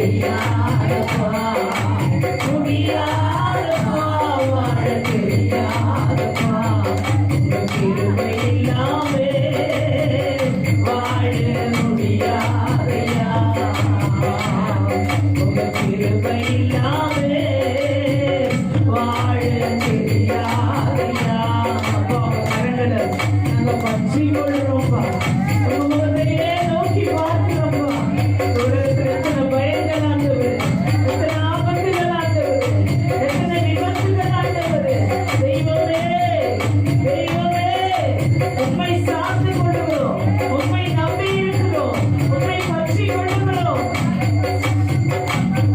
தெரியாதப்பா, முடியாதப்பா, வாழ தெரியாதப்பா, உங்க கிருபை இல்லாமே வாழ முடியாதையா, உங்க கிருபை இல்லாமே வாழ தெரியாதையா. அப்பா உங்க கரங்களை நாங்க பற்றி கொள்றோம்ப்பா, உங்களையே நோக்கி பார்க்கிறோம்ப்பா. உலகத்தில் எத்தனை பயங்கள் ஆண்டவரே, எத்தனை ஆபத்துகள் ஆண்டவரே, எத்தனை விபத்துகள் ஆண்டவரே. தெய்வமே, தெய்வமே, உம்மை சார்ந்து கொள்கிறோம், உம்மை நம்பி இருக்கிறோம், உம்மை பற்றி கொள்கிறோம்.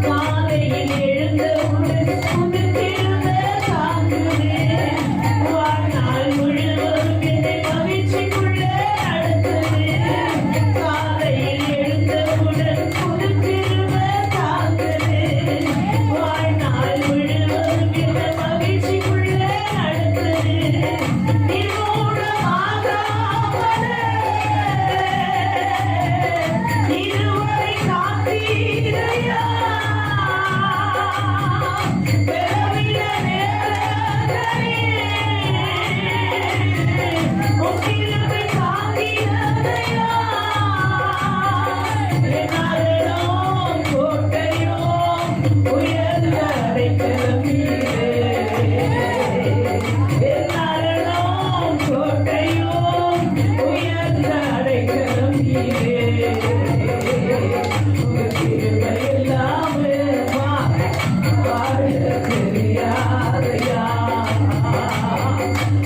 காலையில் எழுந்தவுடன் புது கிருபை தாங்குகிறேன், வாழ்நாள் முழுவதும் என்னை மகிழ்ச்சிக்குள்ளே நடத்துகிறேன். காலையில் எழுந்தவுடன் புது கிருபை தாங்குகிறேன், வாழ்நாள் முழுவதும் என்னை மகிழ்ச்சிக்குள்ளே நடத்துகிறேன். நிர்மூலமாகாமலே இருவரை காத்தீரையா, பெறவில நேரங்களே உம் கிருபை தாங்கினதையா. என்னாலும் கோட்டையோ உயர்ந்த அடைக்கலம் நீரே, என்னாலும் கோட்டையோ உயர்ந்த அடைக்கலம் நீரே. உங்க கிருபை இல்லாமே வாழ தெரியாதையா,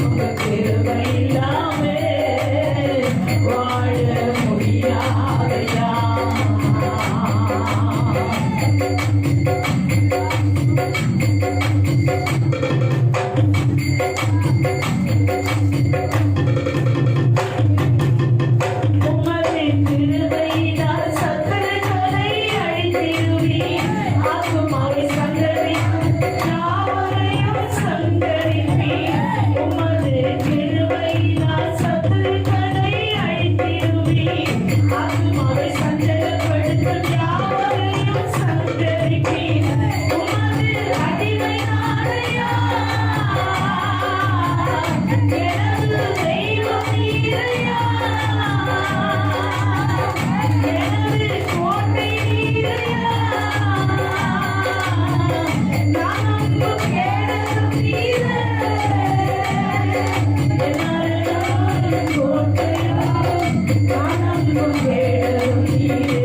உங்க கிருபை இல்லாமே வாழ முடியாதையா. உமது கிருபையினால் சத்துருக்களை அழித்திடுவீர், ஆத்துமாவை சங்கரிக்கும் யாவரையும் சங்கரிப்பீர். உமது கிருபையினால் சத்துருக்களை அழித்திடுவீர், ஆத்துமாவை சஞ்சலப்படுத்தும் யாவரையும் சங்கரிப்பீர். உமது அடிமை நாடையா, எனது தெய்வம் நீரையா, எனது கோட்டை நீரையா, நான் உங்க கேடகம் நீரே, என்னாலும் கோட்டையா, நான் உங்க கேடகம் நீரே,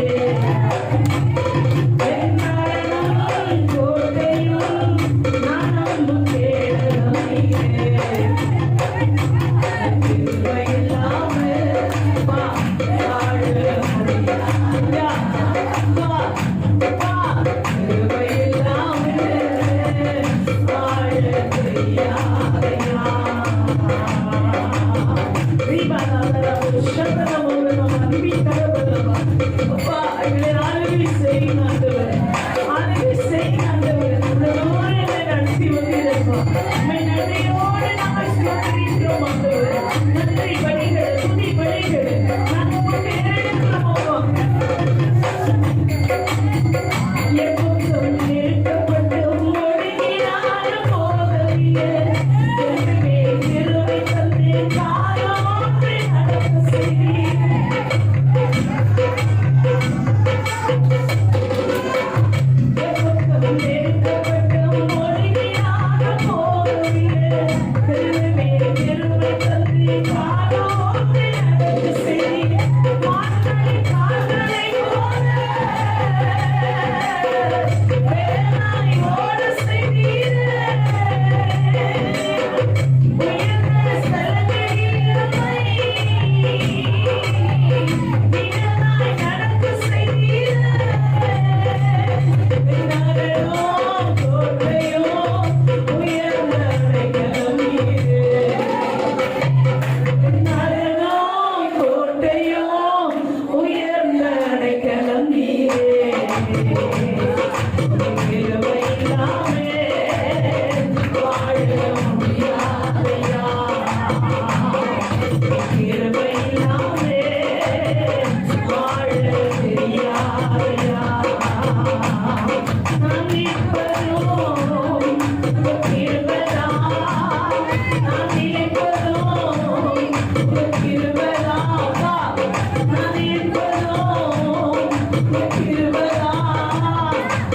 என்னாலும் கோட்டையும் நான் உங்க கேடகம் நீரே. கிருபை இல்லாமே வாழ முடியாதையா, கிருபை இல்லாமே வாழ தெரியாதையா. அப்பா எங்களை ஆளுகை செய்யுங்க ஆண்டவரே, ஆளுகை செய்யுங்க ஆண்டவரே. உங்களோடு என்னை நடத்தி வந்தீரப்பா, உம்மை நன்றியோடு நாங்கள் ஸ்தோத்திரிக்கிறோம் ஆண்டவரே. நன்றி பலிகள், துதி பலிகள் நாங்கள் உமக்கு ஏறெடுக்கிறோம் அப்பா. எப்போதும் நெருக்கப்பட்டு ஒடுங்கினாலும் போகவில்லை, என்றுமே கிருபை தந்து காலம் ஒன்றை நடக்க செய்தீர். எப்போதும் நெருக்கப்பட்டு ஒடுங்கினாலும் போகவில்லை, என்றுமே கிருபை தந்து காலம் ஒன்றை நடக்க செய்தீர். மான்களின் கால்களைப் போல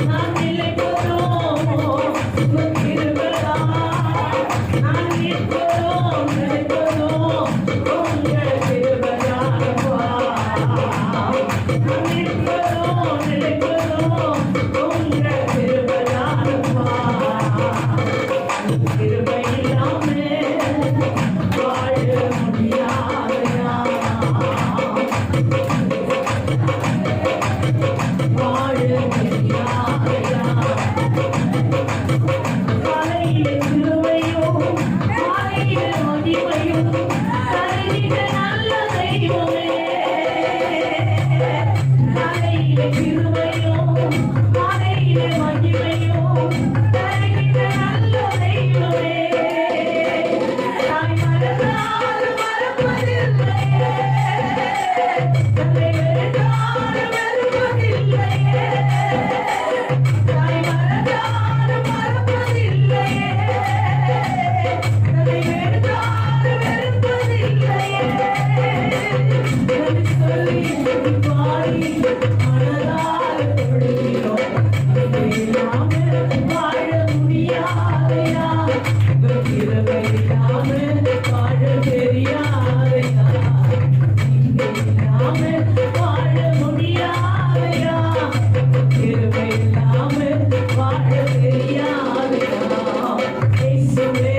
நான் நிலைப்பதும் உங்க கிருபைதான். நான் நிற்பதும் நிலைப்பதும் உங்க கிருபைதானப்பா. நான் நிற்பதும் நிலைப்பதும் உங்க கிருபைதானப்பா. கிருபை இல்லாம வாழ முடியாதையா, வாழ முடியாதையா. காலையிலே கிருபையும் காலையிலே மகிமையும் தருகிற நல்ல தெய்வமே. காலையிலே கிருபையும் காலையிலே மகிமையும் தருகிற நல்ல தெய்வமே. தாய் மறந்தாலும் மறப்பதில்லையே, தந்தை வெறுத்தாலும் வெறுப்பதில்லையே. தாய் மறந்தாலும் மறப்பதில்லையே, தந்தை வெறுத்தாலும் வெறுப்பதில்லையே. என்று சொல்லி பாடி மனதால் தொழுகிறோம். இல்லாமல் வாழ முடியாதையா, கிருபை இல்லாமல் வாழ தெரியாதையா. இல்லாமல் வாழ முடியாதையா, கிருபை இல்லாமல் வாழ தெரியாதையா. இயேசுவே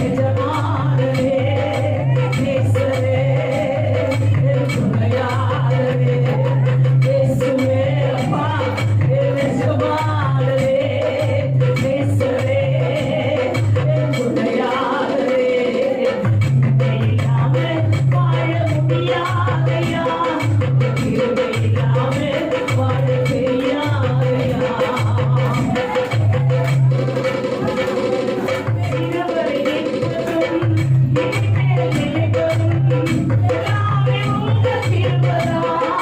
எஜமானனே, நேசரே என் துணையாளரே. இயேசுவே அப்பா என் எஜமானனே, நேசரே என் துணையாளரே. இல்லாமல் வாழ முடியாதையா, கிருபை இல்லாமல் வாழ தெரியாதையா. இருவரை நிற்பதும் இனிமேல் நிலைப்பதும் எல்லாமே உங்க கிருபைதான்.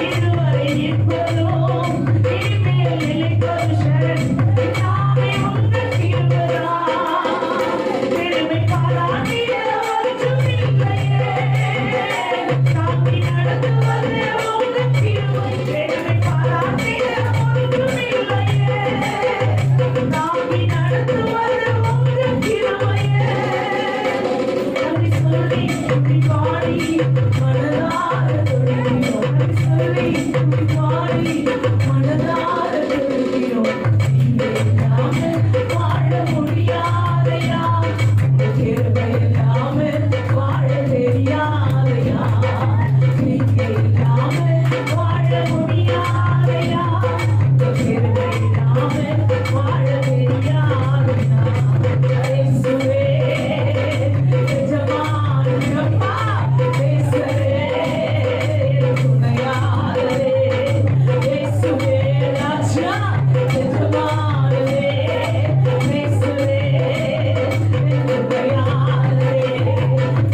இருவரை நிற்பதும் இனிமேல் நிலைப்பதும் சரண் எல்லாமே உங்க கிருபைதான். பெருமை பாராட்டிட ஒன்றும் இல்லையே, தாங்கி நடத்துவது உங்க கிருபை. பெருமை பாராட்டிட ஒன்றும் இல்லையே, தாங்கி நடத்துவது உங்க கிருபையே. நன்றி சொல்லி துதி பாடி மனதார தொழுகிறோம். நன்றி சொல்லி துதி பாடி மனதார தொழுகிறோம். நீங்க இல்லாமல் வாழ முடியாதையா, கிருபை இல்லாமல் வாழ தெரியாதையா. நீங்க இல்லாமல் வாழ முடியாதையா, கிருபை இல்லாமல் வாழ தெரியாதையா. இயேசுவே எஜமானனப்பா, நேசரே என் துணையாளரே. இயேசுவே ராஜா எஜமானனே, நேசரே என் துணையாளரே.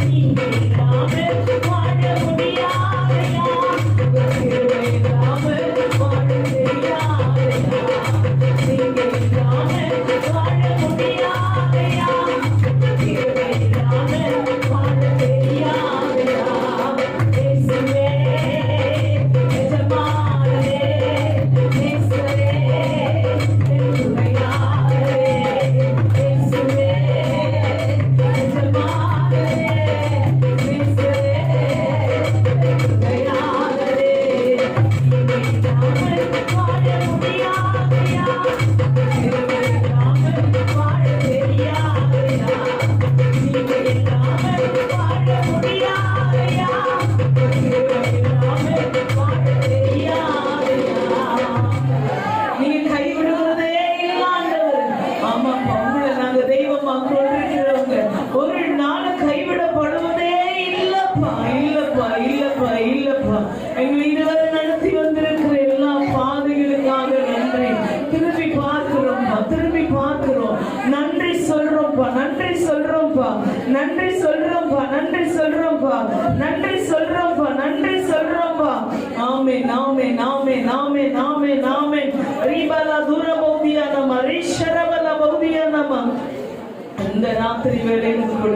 நீங்க இல்லாமல் வாழ முடியாதையா, கிருபை இல்லாமல் வாழ தெரியாதையா. நீங்க இல்லாமல் வாழ முடியாதையா, கிருபை இல்லாமல் வாழ தெரியாதையா. இயேசுவே எஜமானனே, நேசரே என் துணையாளரே. இயேசுவே எஜமானனே, நேசரே என் துணையாளரே. நீங்க இல்லாமல் வாழ முடியாதையா, கிருபை இல்லாமல் வாழ தெரியாதையா. நீங்க இல்லாமல் வாழ முடியாதையா, கிருபை இல்லாமல் வாழ தெரியாதையா. நீங்க கைவிடுவதே இல்ல ஆண்டவர். ஆமாப்பா, உங்களை நாங்க தெய்வமா கொண்டிருக்கிறவங்க ஒரு நாள் கைவிடப்படுவதே இல்லப்பா, இல்லப்பா, இல்லப்பா, இல்லப்பா. எங்களை இதுவரை நடத்தி வந்திருக்கிற எல்லா பாதைகளுக்காக நன்றி. திரும்பி பார்க்கிறோம்ப்பா, திரும்பி பார்க்கிறோம். நன்றி சொல்றோம்ப்பா, நன்றி சொல்றோம்ப்பா, நன்றி சொல்றோம்ப்பா, நன்றி சொல்றோம்ப்பா, நன்றி சொல்றோம்ப்பா, நன்றி சொல்றோம்ப்பா. ஆமென், ஆமென், ஆமென், ஆமென், ஆமென், ஆமென். ரிபல துரபௌதியா நம, ரிஷரபல பௌதியா நம. இந்த ராத்திரி வேளையிலும் கூட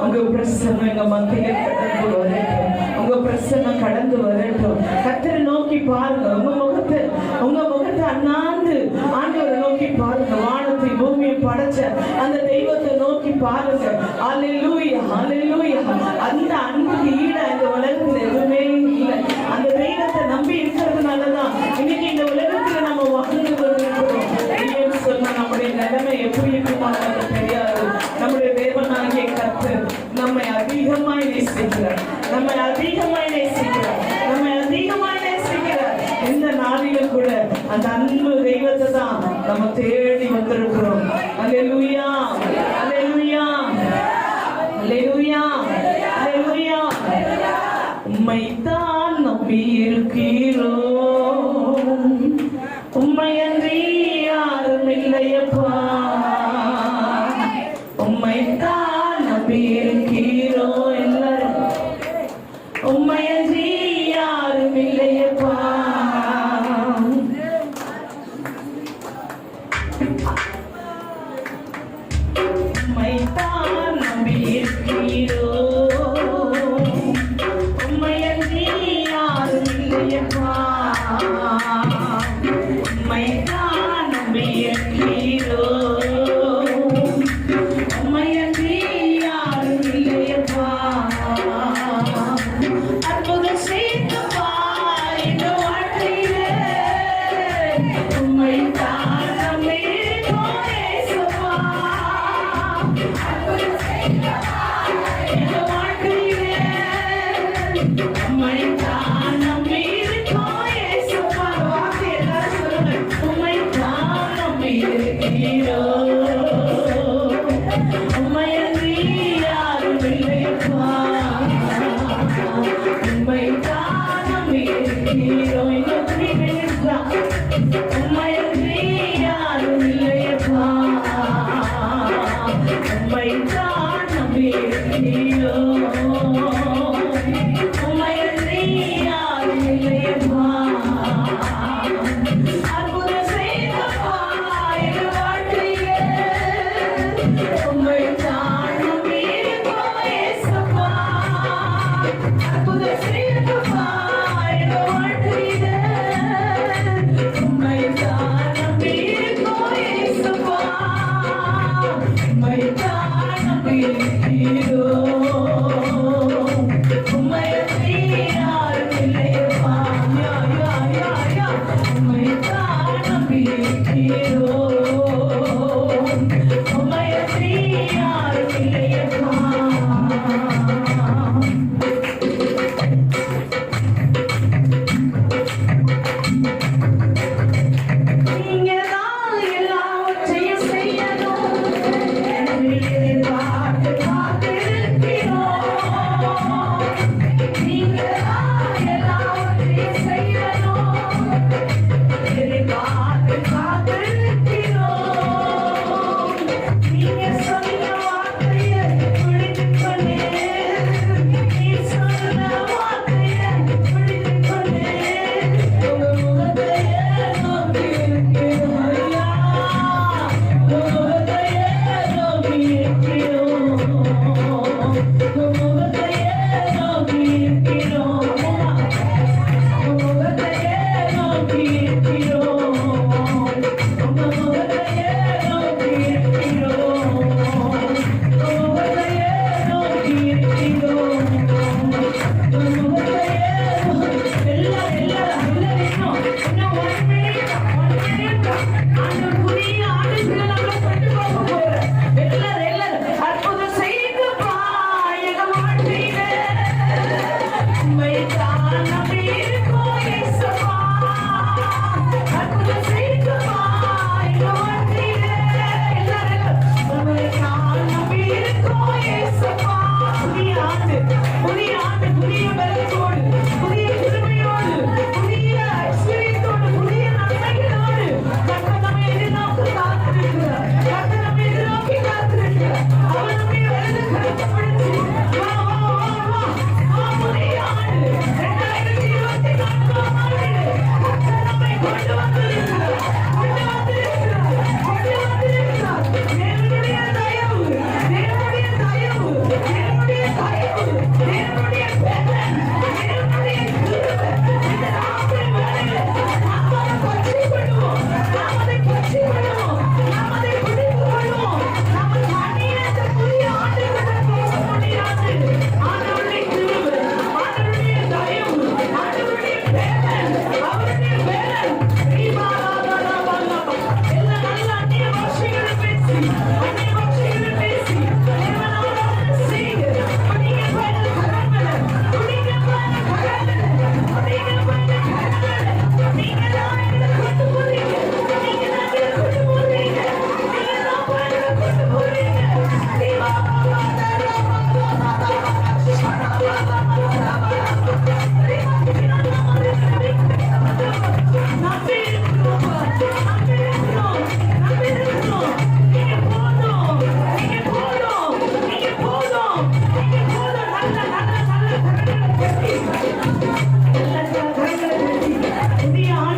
உங்க பிரசன்னம் எங்க மத்தியில கடந்து வரட்டும். உங்க பிரசன்னம் கடந்து வரட்டும். கர்த்தரை நோக்கி பாருங்க. உங்க முகத்தை அண்ணாந்து ஆண்டவரை நோக்கி பாருங்க. வானத்தை பூமியை படைச்ச அந்த தெய்வத்தை நோக்கி பாருங்க. அல்லேலூயா, அல்லேலூயா. அந்த அன்புக்கு ஈடா இந்த உலகத்துல எதுவுமே இல்லை. அந்த தெய்வத்தை நம்பி இருக்கிறதுனாலதான் இன்னைக்கு இந்த உலகத்துல நம்ம வாழ்ந்து கொண்டிருக்கிறோம். இல்லைன்னு சொன்னா நம்முடைய நிலைமை எப்படி இருக்குமா தெரியாது. நம்முடைய தேவனாகிய கர்த்தர் நம்மை அதிகமாய் நேசிக்கிறார். நம்மை அதிகமாய் நேசிக்கிறார். நம்மை அதிகமாய் நேசிக்கிறார். இந்த நாளிலும் கூட அந்த அன்பு தெய்வத்தை தான் நம்ம தேடி வந்திருக்கிறோம். அல்லேலூயா, அல்லேலூயா, அல்லேலூயா, அல்லேலூயா. உம்மைத்தான் நம்பி இருக்கிறோம். உம்மையன்றி யாரும் இல்லையப்பா. உம்மைத்தான் நம்பி இருக்கிறோம். எல்லாரும் உம்மையன்றி யாரும் இல்லையப்பா. உம்மைத்தான் நம்பி இருக்கிறோம். உம்மையன்றி யாரும் இல்லையப்பா. உம்மைத்தான் நம்பி இருக்கிறோம். உம்மையன்றி யாரும் இல்லையப்பா. அற்புதம் செய்தப்பா இந்த வாழ்க்கையிலே. உம்மைத்தான் நம்பி இருக்கிறோம் இயேசுவா. அற்புதம் செய்தப்பா இந்த வாழ்க்கையிலே. உம்மைத்தான் நம்பி இருக்கிறோம் இயேசுவா. வார்த்தை எல்லாரும் சொல்லுங்க. உம்மைத்தான் நம்பி இருக்கிறோம். உம்மையன்றி யாரும் இல்லையப்பா. உம்மைத்தான் நம்பி இருக்கிறோம். இன்னும் 3 minutes தான். உம்மையன்றி யாரும் இல்லையப்பா. உம்மைத்தான் நம்பி இருக்கிறோம். உம்மையன்றி யாரும் இல்லையப்பா. அற்புதம் செய்தப்பா எங்க வாழ்க்கையிலே. உம்மைத்தான் நம்பி இருக்கிறோம் இயேசுப்பா. அற்புதம் செய்தப்பா எங்க வாழ்க்கையிலே. உம்மைத்தான்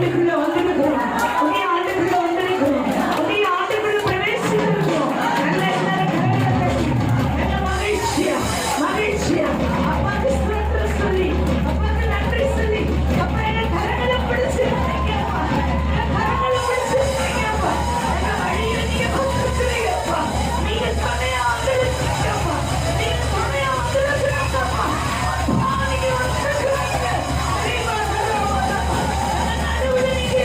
ஆண்டுக்குள்ள வந்திருக்கிறோம். புதிய ஆண்டுக்குள்ள வந்திருக்கிறோம். புதிய ஆண்டுக்குள்ள பிரவேசித்திருக்கிறோம். நல்ல எல்லாரும் கரங்களை தட்டி, நல்ல மகிழ்ச்சியா மகிழ்ச்சியா அப்பாக்கு ஸ்தோத்திரம் சொல்லி, அப்பாக்கு நன்றி சொல்லி, அப்பா எங்க கரங்களை பிடிச்சு வைங்கப்பா. எங்க கரங்களை பிடிச்சு வைங்கப்பா. எங்க வழியில நீங்க வந்திருக்கிறீங்கப்பா. நீங்க துணையா வந்திருக்கிறீங்கப்பா. நீங்க துணையா வந்திருக்கிறீங்கப்பா. அப்பா, நீங்க வந்திருக்கிறீங்க. நீங்க வந்திருக்கிறீங்க. எங்க நடுவுல நீங்க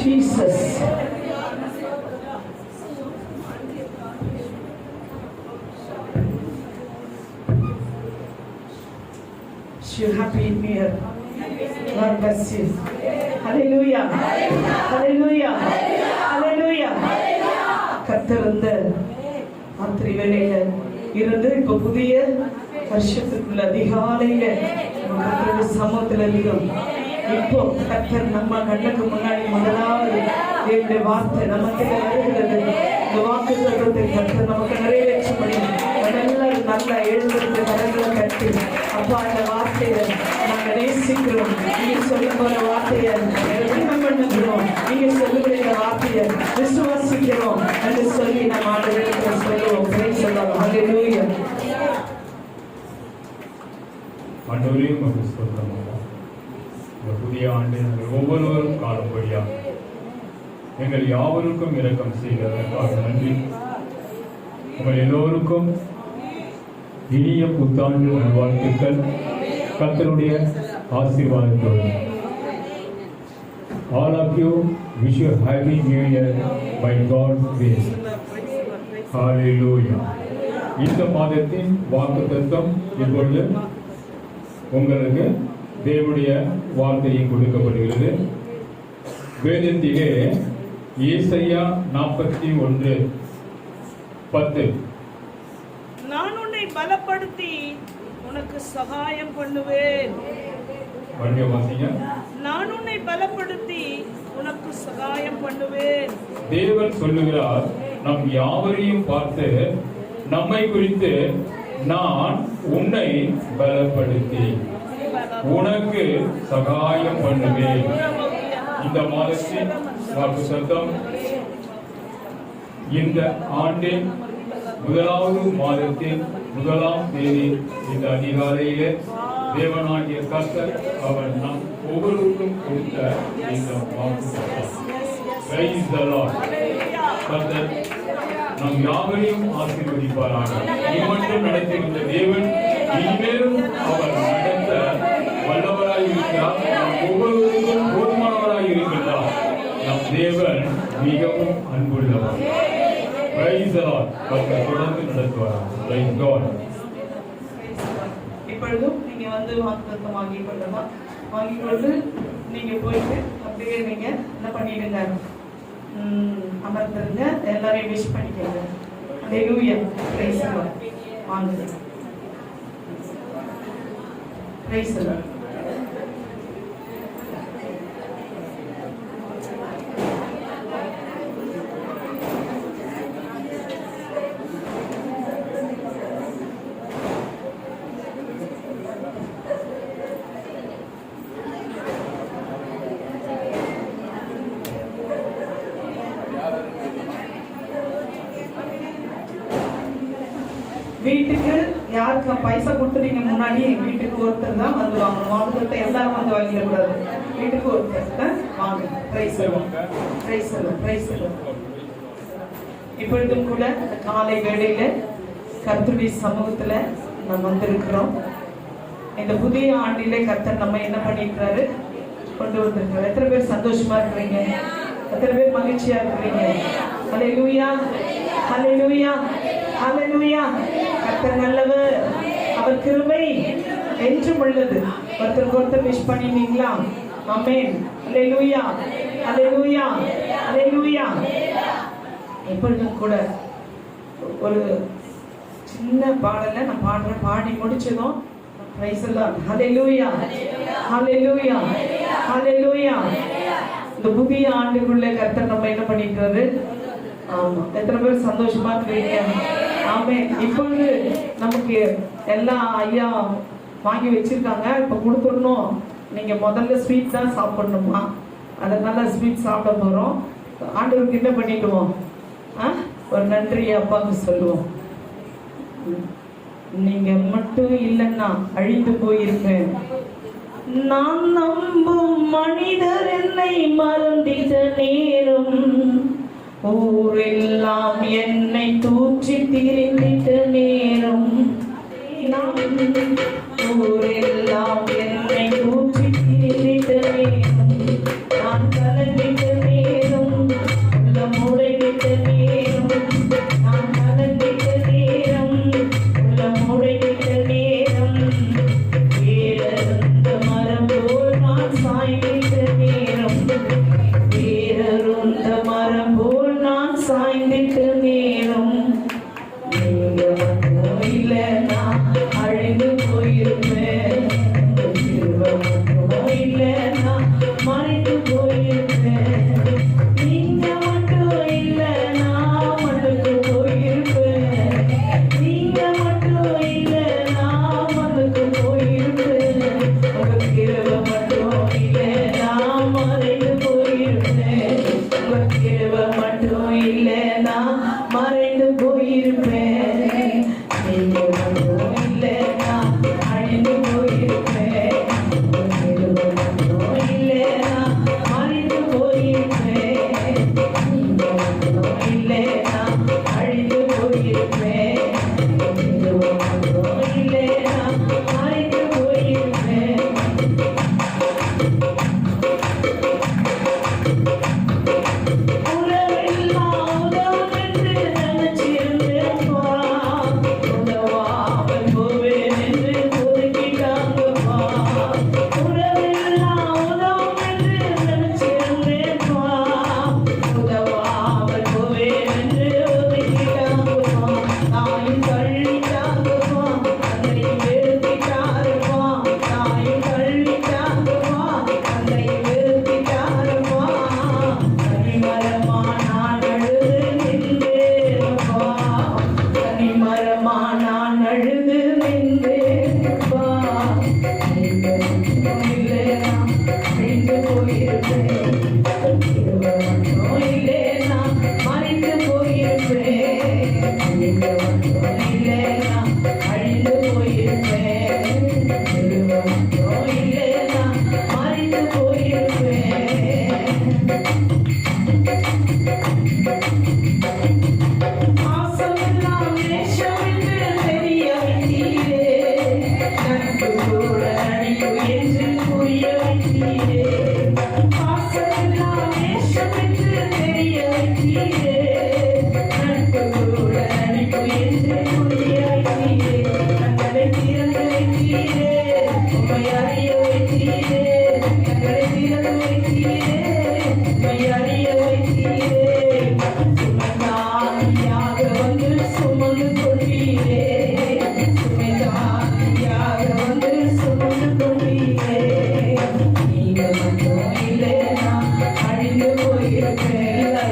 Jesus. You happy in here. God bless you. Hallelujah. Hallelujah. Hallelujah. கர்த்தர் இந்த ராத்திரி வேளையில இருந்து இப்ப புதிய வருஷத்துக்குள்ள அதிகாலையில கர்த்தருடைய சமூகத்துல இருக்கிறோம். இப்போ கர்த்தர் நம்ம கண்ணுக்கு முன்னாடி முதலாவது தேவனுடைய வார்த்தை நமக்கு வருகிறது. இந்த வாக்கு தத்துவத்தை கர்த்தர் நமக்கு நிறைவேற்றும்படி எல்லாரும் நல்லா எழுந்திருந்து கரங்களை கட்டி அப்பா இந்த வார்த்தையை நாங்கள் நேசிக்கிறோம். நீங்க சொல்ல போற வார்த்தையை பண்ணுகிறோம். நீங்க சொல்லுகிற இந்த வார்த்தையை விசுவாசிக்கிறோம் என்று சொல்லி நம்ம ஆண்டவருக்கு சொல்லுவோம். சொல்லலாம். ஹல்லேலூயா. ஆண்டவரே உமக்கு ஸ்தோத்திரம். இந்த புதிய ஆண்டு நாங்கள் ஒவ்வொருவரும் காணும்படியாக எங்கள் யாவருக்கும் இரக்கம் செய்ததற்காக நன்றி. உங்கள் எல்லோருக்கும் இனிய புத்தாண்டு நல்வாழ்த்துக்கள். கர்த்தருடைய ஆசீர்வாதத்தோடு all of you wish you happy new year by God's grace. Hallelujah. இந்த மாதத்தின் வாக்குத்தத்தம் இப்பொழுது உங்களுக்கு தேவனுடைய வார்த்தையை கொடுக்கப்படுகிறது. வேதத்திலே ஏசாயா 41:10 நான் உன்னை பலப்படுத்தி உனக்கு சகாயம் பண்ணுவேன். நான் உன்னை பலப்படுத்தி உனக்கு சகாயம் பண்ணுவேன். தேவன் சொல்லுகிறார், நம் யாவரையும் பார்த்து நம்மை குறித்து, நான் உன்னை பலப்படுத்தி உனக்கு சகாயம் பண்ணுவேன். இந்த மாதத்தின் வாக்கு சத்தம் இந்த ஆண்டின் முதலாவது மாதத்தின் 1ஆம் தேதி இந்த அதிகாலையிலே தேவனாகிய கர்த்தர் அவர் நம் ஒவ்வொருவருக்கும் கொடுத்த இந்த வாக்கு சத்தம். Praise the Lord. கர்த்தர் நம் யாவரையும் ஆசீர்வதிப்பாராக. இம்மட்டும் நடத்தி வந்த தேவன் இனிமேலும் அவர் நடத்த வல்லவராய் இருக்கிறார். நம் ஒவ்வொருவருக்கும் போதுமானவராய் இருக்கின்றார். நம் தேவன் மிகவும் அன்புள்ளவர். Praise the Lord. கர்த்தர் தொடர்ந்து நடத்துவார். Praise God. இப்பொழுதும் நீங்க வந்து வாக்குத்தத்தம் வாங்கிக் கொள்ளலாம். வாங்கிக் கொண்டு நீங்க போயிட்டு அப்படியே நீங்க என்ன பண்ணிடுங்க, அமர்ந்துருங்க. எல்லாரையும் விஷ் பண்ணிக்கோங்க. ஹல்லேலூயா. Praise the Lord. வாங்குங்க. Praise the Lord. வீட்டுக்கு யாருக்கு பைசா கொடுத்துறீங்க முன்னாடி வீட்டுக்கு ஒருத்தர் தான் வந்து வாங்கணும். வாங்குறத எல்லாரும் வந்து வாங்கிடக்கூடாது. வீட்டுக்கு ஒருத்தர் வாங்க. Price price price. இப்பொழுதும் கூட காலை வேளையில கர்த்தருடைய சமூகத்துல நம்ம வந்திருக்கிறோம். இந்த புதிய ஆண்டிலே கர்த்தர் நம்ம என்ன பண்ணிருக்காரு, கொண்டு வந்திருக்கிறோம். எத்தனை பேர் சந்தோஷமா இருக்கிறீங்க? எத்தனை பேர் மகிழ்ச்சியா இருக்கிறீங்க? ஹல்லேலூயா. ஹல்லேலூயா. ஹல்லேலூயா. கர்த்தர் நல்லவர், அவர் கிருபை என்றும் உள்ளது. ஒருத்தருக்கு ஒருத்தர் விஷ் பண்ணினீங்களா? ஆமென். ஹல்லேலூயா. ஹல்லேலூயா. ஹல்லேலூயா. எப்பொழுதும் கூட ஒரு சின்ன பாடலை நான் பாடுறேன். பாடி முடிச்சதும் பிரைஸ் தி லார்ட். ஹல்லேலூயா. ஹல்லேலூயா. ஹல்லேலூயா. இந்த புதிய ஆண்டுக்குள்ள கர்த்தர் நம்ம என்ன பண்ணிருக்காரு? ஆமா, எத்தனை பேர் சந்தோஷமா இருக்கிறீங்க? ஆமென். இப்பொழுது நமக்கு எல்லாம் ஐயா வாங்கி வச்சிருக்காங்க. இப்ப கொடுத்துடணும். நீங்க முதல்ல ஸ்வீட் தான் சாப்பிடணுமா? அதனால ஸ்வீட் சாப்பிட போறோம். ஆண்டவருக்கு என்ன பண்ணிடுவோம்? ஒரு நன்றி அப்பாவுக்கு சொல்லுவோம். நீங்க மட்டும் இல்லைன்னா அழிந்து போயிருப்பேன். நான் நம்பும் மனிதர் என்னை மறந்திட நேரம், ஊரெல்லாம் என்னை தூற்றி திரிந்திட்ட நேரம், ஊரெல்லாம் என்னை தூற்றி திரிந்திட்ட நேரம், நான் கலந்திட்ட நேரம், உடைத்த நேரம், நான் கலந்திட்ட நேரம், உள்ளம் உடைத்த நேரம், வேறறுந்த மரம் போல் நான் சாய்ந்திட்ட நேரம், வேறறுந்த மரம் போல் நான் சாய்ந்திட்ட நேரம், நீங்க மட்டும் இல்லைன்னா அழிந்து போயிருப்பேன், கிருபை மட்டும் இல்லைன்னா மறைந்து போயிருப்பேன், நீங்க மட்டும் இல்லைன்னா மறந்து போயிருப்பேன், நீங்க மட்டும் இல்லைன்னா மறந்து போயிருப்பேன், உங்க கிருபை மட்டும் இல்லைன்னா மறைந்து போயிருப்பேன், உங்க கிருபை மட்டும் இல்லைன்னா மறைந்து போயிருப்பேன், நீங்க மட்டும் இல்லைன்னா அழிந்து போயிருப்பேன், உங்க கிருபை மட்டும் இல்லைன்னா மறைந்து போயிருப்பேன், நீங்க மட்டும் இல்லைன்னா அழிந்து போயிருப்பேன், உங்க கிருபை மட்டும் இல்லைன்னா மறைந்து போயிருப்பேன். உறவெல்லாம் உதவும் என்று நினைச்சிருந்தேன்ப்பா, உதவாமல் போவேன் என்று ஒதுக்கிட்டாங்கப்பா. உறவெல்லாம் உதவும் என்று நினைச்சிருந்தேன்ப்பா, உதவாமல் போவேன் என்று ஒதுக்கிட்டாங்கப்பா. தாயும் தள்ளிட்டாங்கப்பா, தன்னை வெறுத்திட்டாருப்பா, தாயும் தள்ளிட்டாங்கப்பா, தன்னை வெறுத்திட்டாருப்பா. தனிமரமா நான் அழுது நின்றேனப்பா, தனிமரமா நான் அழுது நின்றேனப்பா, நீங்க மட்டும் இல்லைனா அழிந்து போயிருப்பேன், கிருபை மட்டும் இல்லைனா மறைந்து போயிருப்பேன், நீங்க மட்டும் இல்லைனா அழிந்து போயிருப்பேன், கிருபை மட்டும் இல்லைனா மறைந்து போயிருப்பேன். பாசமெல்லாம் நேசம் என்று தெரிய வைத்தீரே, நட்பு கூட நடிப்பு என்று புரிய வைத்தீரே. பாசமெல்லாம் நேசம் என்று தெரிய வைத்தீரே, நட்பு கூட நடிப்பு என்று புரிய வைத்தீரே. கண்களை திறந்து வைத்தீரே, உம்மை அறிய வைத்தீரே, கண்களை திறந்து வைத்தீரே, உம்மை அறிய வைத்தீரே. சுமைதாரியாக வந்து சுமந்து கொண்டீரே, சுமைதாரியாக வந்து சுமந்து கொண்டீரே, நீங்க மட்டும் இல்லைனா அழிந்து போயிருப்பேன்,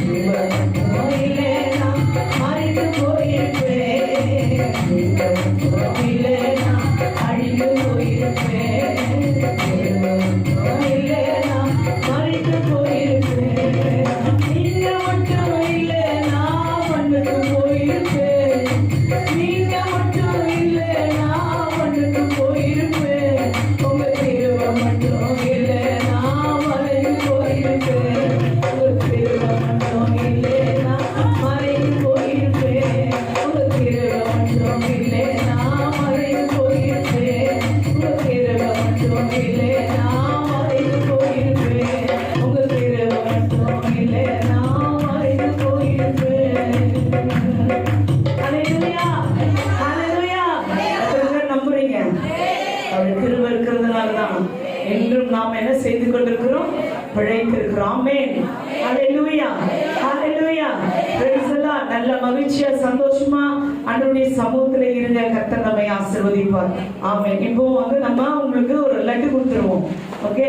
நீங்க மட்டும் இல்லைனா மறைந்து போயிருப்பேன், நீங்க மட்டும் இல்லைனா அழிந்து போயிருப்பேன், நீங்க மட்டும் இல்லைனா மறைந்து போயிருப்பேன், நீங்க மட்டும் இல்லைனா மண்ணுக்கு போயிருப்பேன், நீங்க மட்டும் இல்லைனா மண்ணுக்கு போயிருப்பேன், உங்க கிருபை மட்டும் இல்லைனா மறைந்து போயிருப்பேன், உங்க கிருபை மட்டும் இல்லைனா மறைந்து போயிருப்பேன், உங்க கிருபை மட்டும் இல்லைனா மறைந்து போயிருப்பேன், உங்க கிருபை மட்டும் இல்லைனா மறைந்து போயிருப்பேன், உங்க கிருபை மட்டும் இல்லைனா மறைந்து போயிருப்பேன். ஹல்லேலூயா, ஹல்லேலூயா. எத்தனை பேர் நம்புறீங்க? அவருடைய கிருபை இருக்கிறதுனால தான் என்றும் நாம் என்ன செய்து கொண்டிருக்கிறோம்? பிழைத்திருக்கிறோம். Amen. Hallelujah, hallelujah. Praise the Lord. நல்ல மகிழ்ச்சியா சந்தோஷமா ஆண்டவருடைய சமூகத்துல இருங்க. கர்த்தர் நம்மை ஆசீர்வதிப்பார். ஆமென். இப்போ வந்து நம்ம உங்களுக்கு ஒரு லட்டு கொடுத்துருவோம். ஓகே.